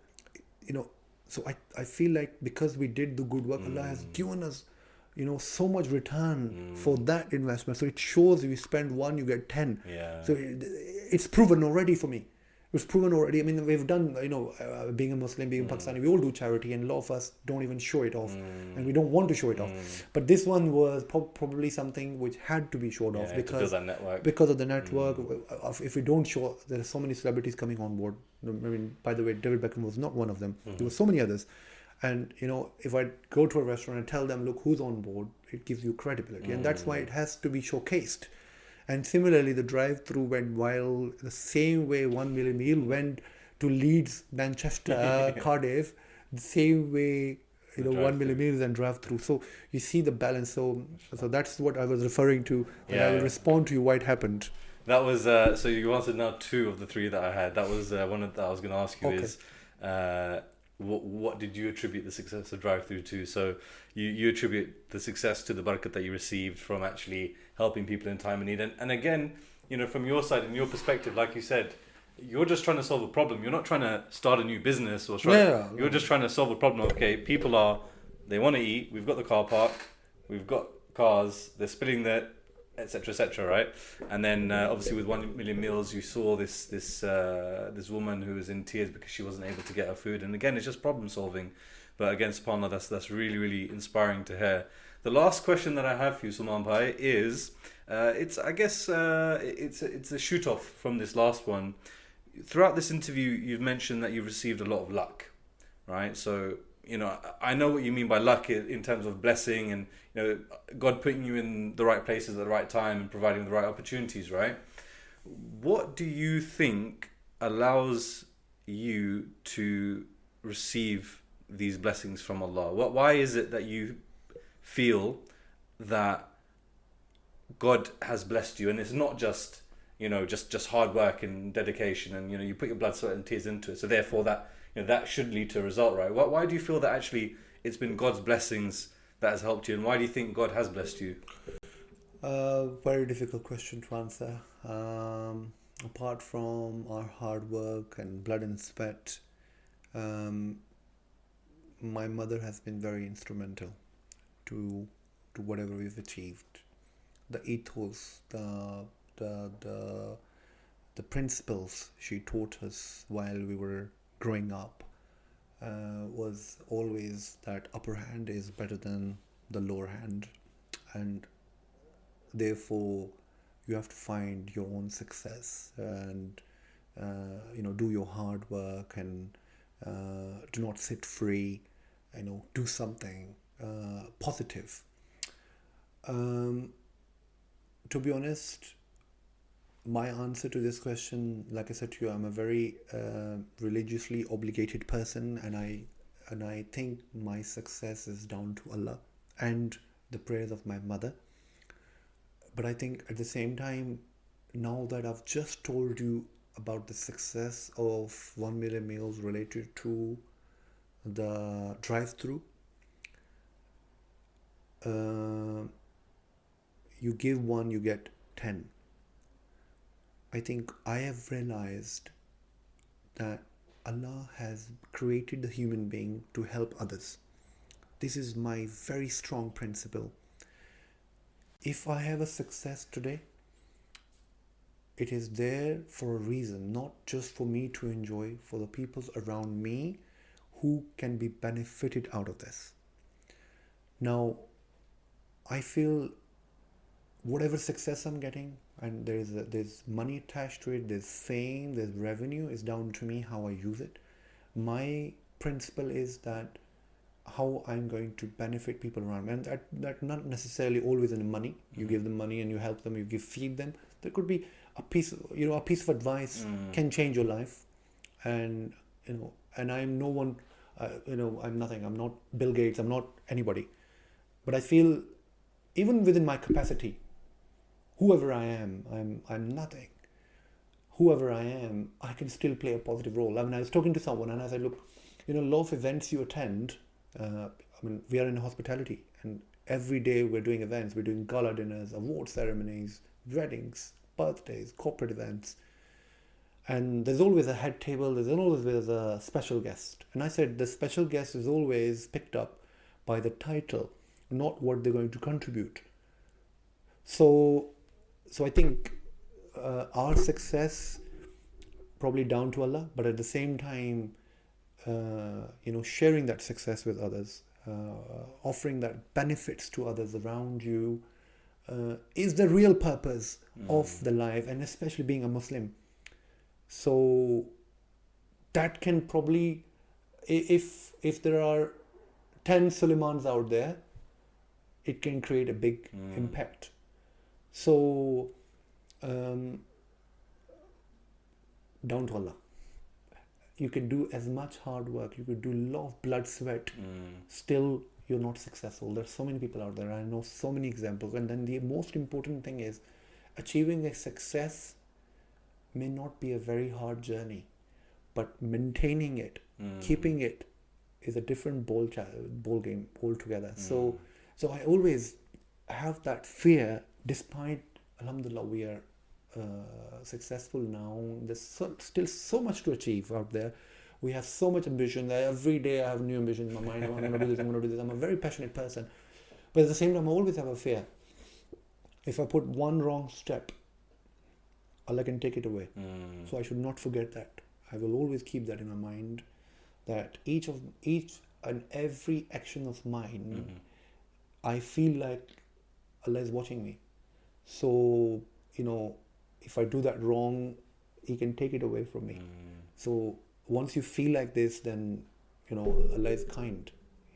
So I feel like because we did the good work, Allah has given us, so much return for that investment. So it shows you spend one, you get 10. So it's proven already for me. It's proven already. I mean, we've done, being a Muslim, being Pakistani, we all do charity, and a lot of us don't even show it off, and we don't want to show it off. But this one was probably something which had to be showed off because of the network. If we don't show, there are so many celebrities coming on board. I mean, by the way, David Beckham was not one of them. There were so many others. And, if I go to a restaurant and tell them, look, who's on board, it gives you credibility. And that's why it has to be showcased. And similarly, the drive-through went while the same way 1 million meal went to Leeds, Manchester, Cardiff, the same way, 1 million meals and drive-through. So you see the balance. So that's what I was referring to. And I will respond to you why it happened. That was, so you answered now 2 of the 3 that I had. That was one that I was going to ask you is, what did you attribute the success of drive-through to? So you attribute the success to the barakat that you received from actually helping people in time of need. And again, from your side and your perspective, like you said, you're just trying to solve a problem. You're not trying to start a new business or you're just trying to solve a problem. Okay, people they want to eat. We've got the car park. We've got cars. They're spilling the, etc., right? And then obviously with 1 million meals, you saw this woman who was in tears because she wasn't able to get her food. And again, it's just problem solving. But again, subhanAllah, that's really, really inspiring to hear. The last question that I have for you, Suleman Bhai, is it's a shoot off from this last one. Throughout this interview, you've mentioned that you've received a lot of luck, right? So I know what you mean by luck in terms of blessing and God putting you in the right places at the right time and providing the right opportunities, right? What do you think allows you to receive these blessings from Allah? Why is it that you feel that God has blessed you, and it's not just just hard work and dedication, and you put your blood, sweat, and tears into it, so therefore that that should lead to a result, right? Why do you feel that actually it's been God's blessings that has helped you, and why do you think God has blessed you? Very difficult question to answer. Apart from our hard work and blood and sweat, my mother has been very instrumental to whatever we've achieved. The ethos, the principles she taught us while we were growing up was always that upper hand is better than the lower hand, and therefore you have to find your own success and do your hard work and do not sit free, do something positive. To be honest, my answer to this question, like I said to you, I'm a very religiously obligated person, and I think my success is down to Allah and the prayers of my mother. But I think at the same time, now that I've just told you about the success of 1 million meals related to the drive-through, you give 1, you get 10. I think I have realized that Allah has created the human being to help others. This is my very strong principle. If I have a success today, it is there for a reason, not just for me to enjoy, for the people around me who can be benefited out of this. Now, I feel whatever success I'm getting, and there's money attached to it, there's fame, there's revenue, it's down to me how I use it. My principle is that how I'm going to benefit people around me, and that not necessarily always in money. You give them money and you help them, feed them. There could be a piece of advice can change your life, and and I'm no one, I'm nothing. I'm not Bill Gates. I'm not anybody, but I feel even within my capacity, whoever I am, I'm nothing. Whoever I am, I can still play a positive role. I mean, I was talking to someone and I said, look, a lot of events you attend, we are in hospitality, and every day we're doing events. We're doing gala dinners, award ceremonies, weddings, birthdays, corporate events. And there's always a head table, there's always a special guest. And I said the special guest is always picked up by the title, not what they're going to contribute. So I think our success probably down to Allah, but at the same time, sharing that success with others, offering that benefits to others around you, is the real purpose of the life, and especially being a Muslim. So that can probably, if there are 10 Sulemans out there, it can create a big impact. So down to Allah. You can do as much hard work, you could do a lot of blood, sweat, still you're not successful. There's so many people out there, I know so many examples. And then the most important thing is achieving a success may not be a very hard journey, but maintaining it, keeping it, is a different ball game altogether. So I always have that fear, despite, alhamdulillah, we are successful now. There's still so much to achieve out there. We have so much ambition that every day I have new ambitions in my mind. I'm going to do this, I'm going to do this. I'm a very passionate person. But at the same time, I always have a fear. If I put one wrong step, Allah can take it away. So I should not forget that. I will always keep that in my mind, that each and every action of mine, I feel like Allah is watching me. So, if I do that wrong, He can take it away from me. So once you feel like this, then, Allah is kind.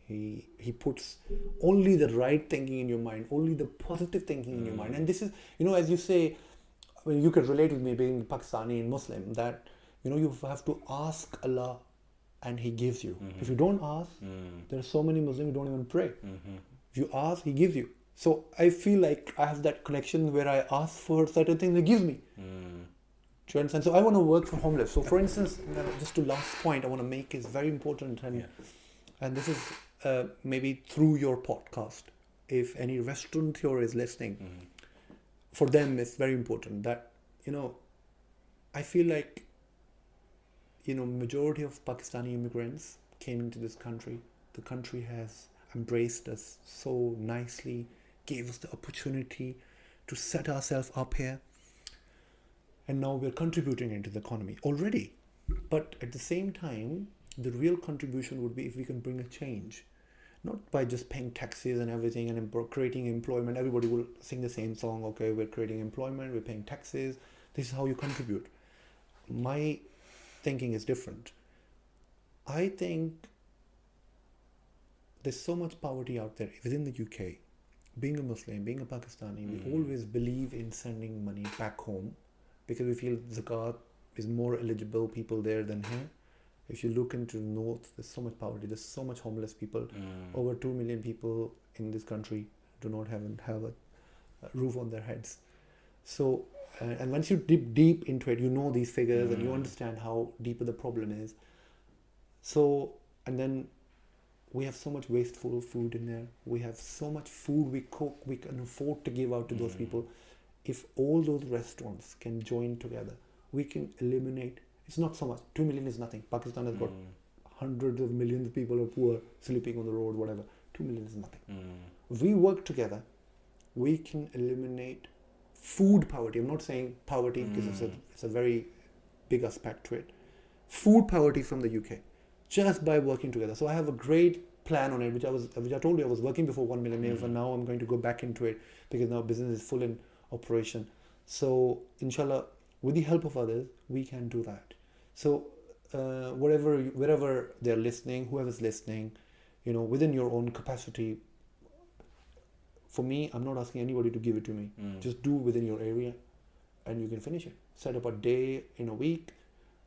He puts only the right thinking in your mind, only the positive thinking in your mind. And this is, as you say, you could relate with me being Pakistani and Muslim, that, you have to ask Allah and He gives you. If you don't ask, there are so many Muslims who don't even pray. If you ask, He gives you. So I feel like I have that connection where I ask for certain things, He gives me. Do you understand? So I want to work for homeless. So for instance, just to last point I want to make is very important, and this is maybe through your podcast. If any restaurateur is listening, for them it's very important that, I feel like, majority of Pakistani immigrants came into this country. The country has embraced us so nicely, gave us the opportunity to set ourselves up here, and now we're contributing into the economy already. But at the same time, the real contribution would be if we can bring a change, not by just paying taxes and everything and creating employment. Everybody will sing the same song. Okay, we're creating employment, we're paying taxes, this is how you contribute. My thinking is different. I think there's so much poverty out there within the UK. Being a Muslim, being a Pakistani, we always believe in sending money back home, because we feel zakat is more eligible people there than here. If you look into north, there's so much poverty, there's so much homeless people. Over 2 million people in this country do not have a roof on their heads. So and once you dip deep into it, these figures and you understand how deep the problem is. So, and then we have so much wasteful food in there. We have so much food we cook, we can afford to give out to those people. If all those restaurants can join together, we can eliminate. It's not so much. 2 million is nothing. Pakistan has got hundreds of millions of people who are poor, sleeping on the road, whatever. 2 million is nothing. If we work together, we can eliminate food poverty. I'm not saying poverty because it's a very big aspect to it. Food poverty from the UK, just by working together. So I have a great plan on it, which I told you I was working before 1 million meals, and now I'm going to go back into it because now business is full in operation. So inshallah, with the help of others, we can do that. So wherever they're listening, whoever's listening, within your own capacity. For me, I'm not asking anybody to give it to me. Just do within your area and you can finish it. Set up a day in a week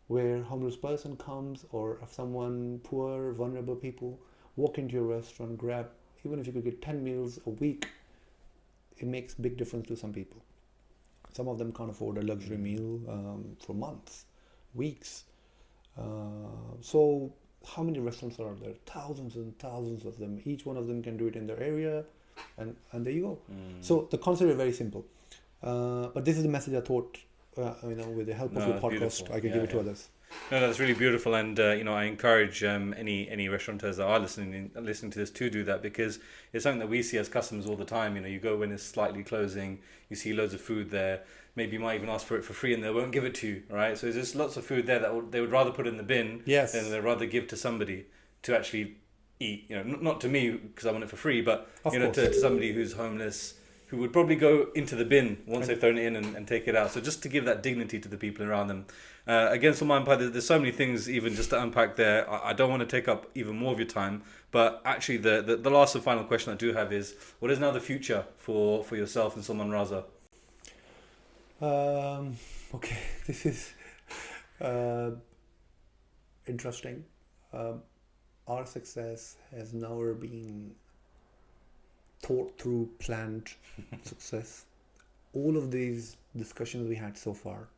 where a homeless person comes, or if someone poor, vulnerable people, walk into your restaurant, grab, even if you could get 10 meals a week, it makes big difference to some people. Some of them can't afford a luxury meal for months, weeks. So how many restaurants are there? Thousands and thousands of them. Each one of them can do it in their area, and there you go. So the concept is very simple. But this is the message I thought with the help of your podcast, I can give it to others. No, that's really beautiful, and I encourage any restaurateurs that are listening to this to do that, because it's something that we see as customers all the time. You go when it's slightly closing, you see loads of food there. Maybe you might even ask for it for free, and they won't give it to you, right? So there's just lots of food there that they would rather put in the bin than they'd rather give to somebody to actually eat. Not to me because I want it for free, but to somebody who's homeless, who would probably go into the bin once they've thrown it in and take it out. So just to give that dignity to the people around them. Again, Suleman, there's so many things even just to unpack there. I don't want to take up even more of your time, but actually the last and final question I do have is, what is now the future for yourself and Suleman Raza? Okay, this is interesting. Our success has never been thought through, planned success. All of these discussions we had so far,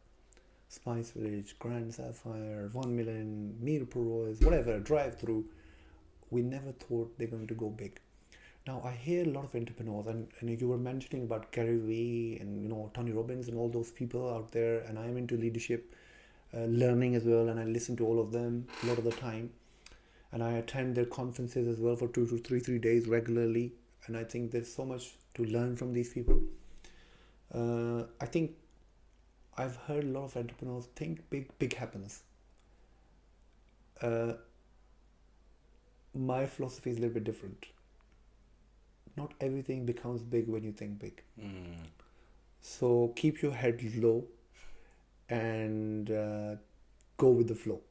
Spice Village, Grand Sapphire, 1 million, Mir Puroz, whatever, drive through, we never thought they're going to go big. Now, I hear a lot of entrepreneurs, and you were mentioning about Gary Vee and Tony Robbins and all those people out there, and I'm into leadership learning as well, and I listen to all of them a lot of the time, and I attend their conferences as well for 2 to 3 days regularly, and I think there's so much to learn from these people. I think I've heard a lot of entrepreneurs think big happens. My philosophy is a little bit different. Not everything becomes big when you think big. So keep your head low and go with the flow.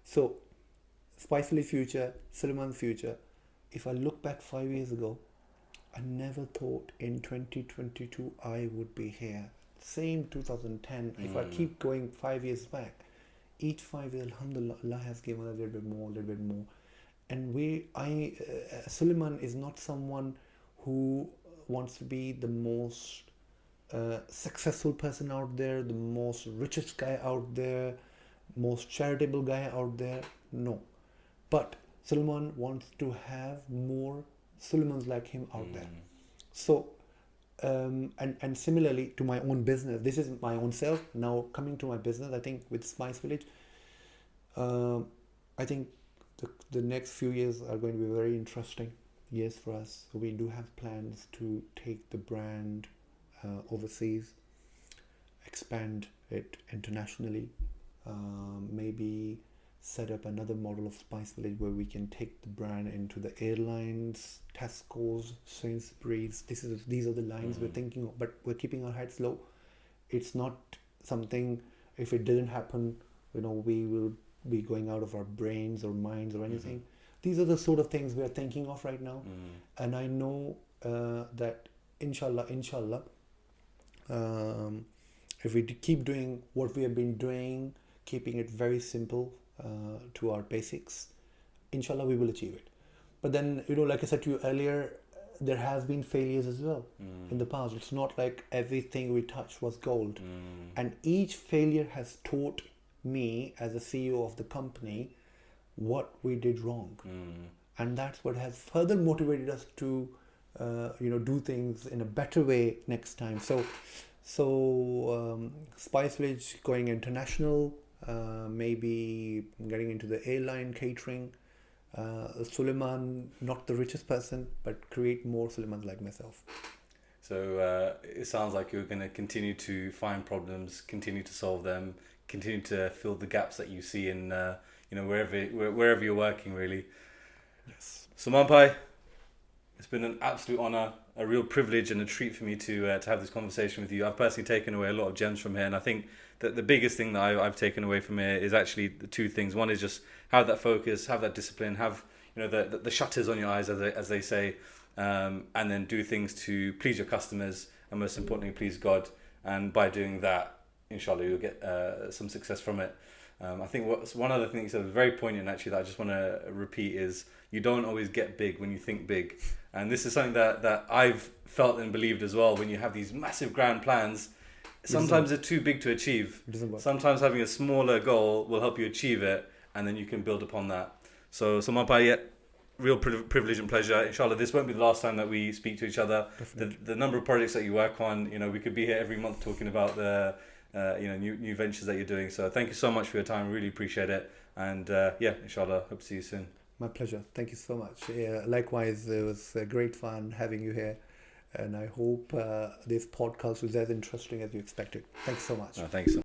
So Spicely future, Suleman's future. If I look back 5 years ago, I never thought in 2022 I would be here. Same 2010. If I keep going 5 years back, each 5 years, alhamdulillah, Allah has given a little bit more. And Suleman is not someone who wants to be the most successful person out there, the most richest guy out there, most charitable guy out there. No. But Suleman wants to have more Sulemans like him out there. So, and similarly to my own business, this is my own self. Now coming to my business, I think with Spice Village, I think the next few years are going to be very interesting years for us. So we do have plans to take the brand overseas, expand it internationally, maybe set up another model of Spice Village where we can take the brand into the airlines, Tesco's, Sainsbury's. These are the lines we're thinking of, but we're keeping our heads low. It's not something, if it didn't happen, we will be going out of our brains or minds or anything. These are the sort of things we are thinking of right now. And I know that inshallah, if we keep doing what we have been doing, keeping it very simple to our basics, inshallah we will achieve it. But then, like I said to you earlier, there has been failures as well in the past. It's not like everything we touched was gold. And each failure has taught me as a CEO of the company what we did wrong. And that's what has further motivated us to do things in a better way next time. So Spice Village going international, maybe getting into the airline catering. Suleman, not the richest person, but create more Sulemans like myself. So it sounds like you're going to continue to find problems, continue to solve them, continue to fill the gaps that you see in wherever you're working, really. Yes. Suleman Bhai, it's been an absolute honor, a real privilege and a treat for me to have this conversation with you. I've personally taken away a lot of gems from here, and I think that the biggest thing that I've taken away from here is actually the two things. One is just have that focus, have that discipline, have the shutters on your eyes, as they say, and then do things to please your customers and most importantly please God. And by doing that, inshallah, you'll get some success from it. I think one other thing that was very poignant actually that I just want to repeat is you don't always get big when you think big. And this is something that I've felt and believed as well. When you have these massive grand plans, sometimes they're too big to achieve. Sometimes having a smaller goal will help you achieve it, and then you can build upon that. So Suleman Bhai, real privilege and pleasure. Inshallah, this won't be the last time that we speak to each other. The number of projects that you work on, we could be here every month talking about the new ventures that you're doing. So thank you so much for your time. Really appreciate it. And inshallah, hope to see you soon. My pleasure. Thank you so much. Yeah, likewise, it was great fun having you here. And I hope this podcast was as interesting as you expected. Thanks so much. Thanks so much.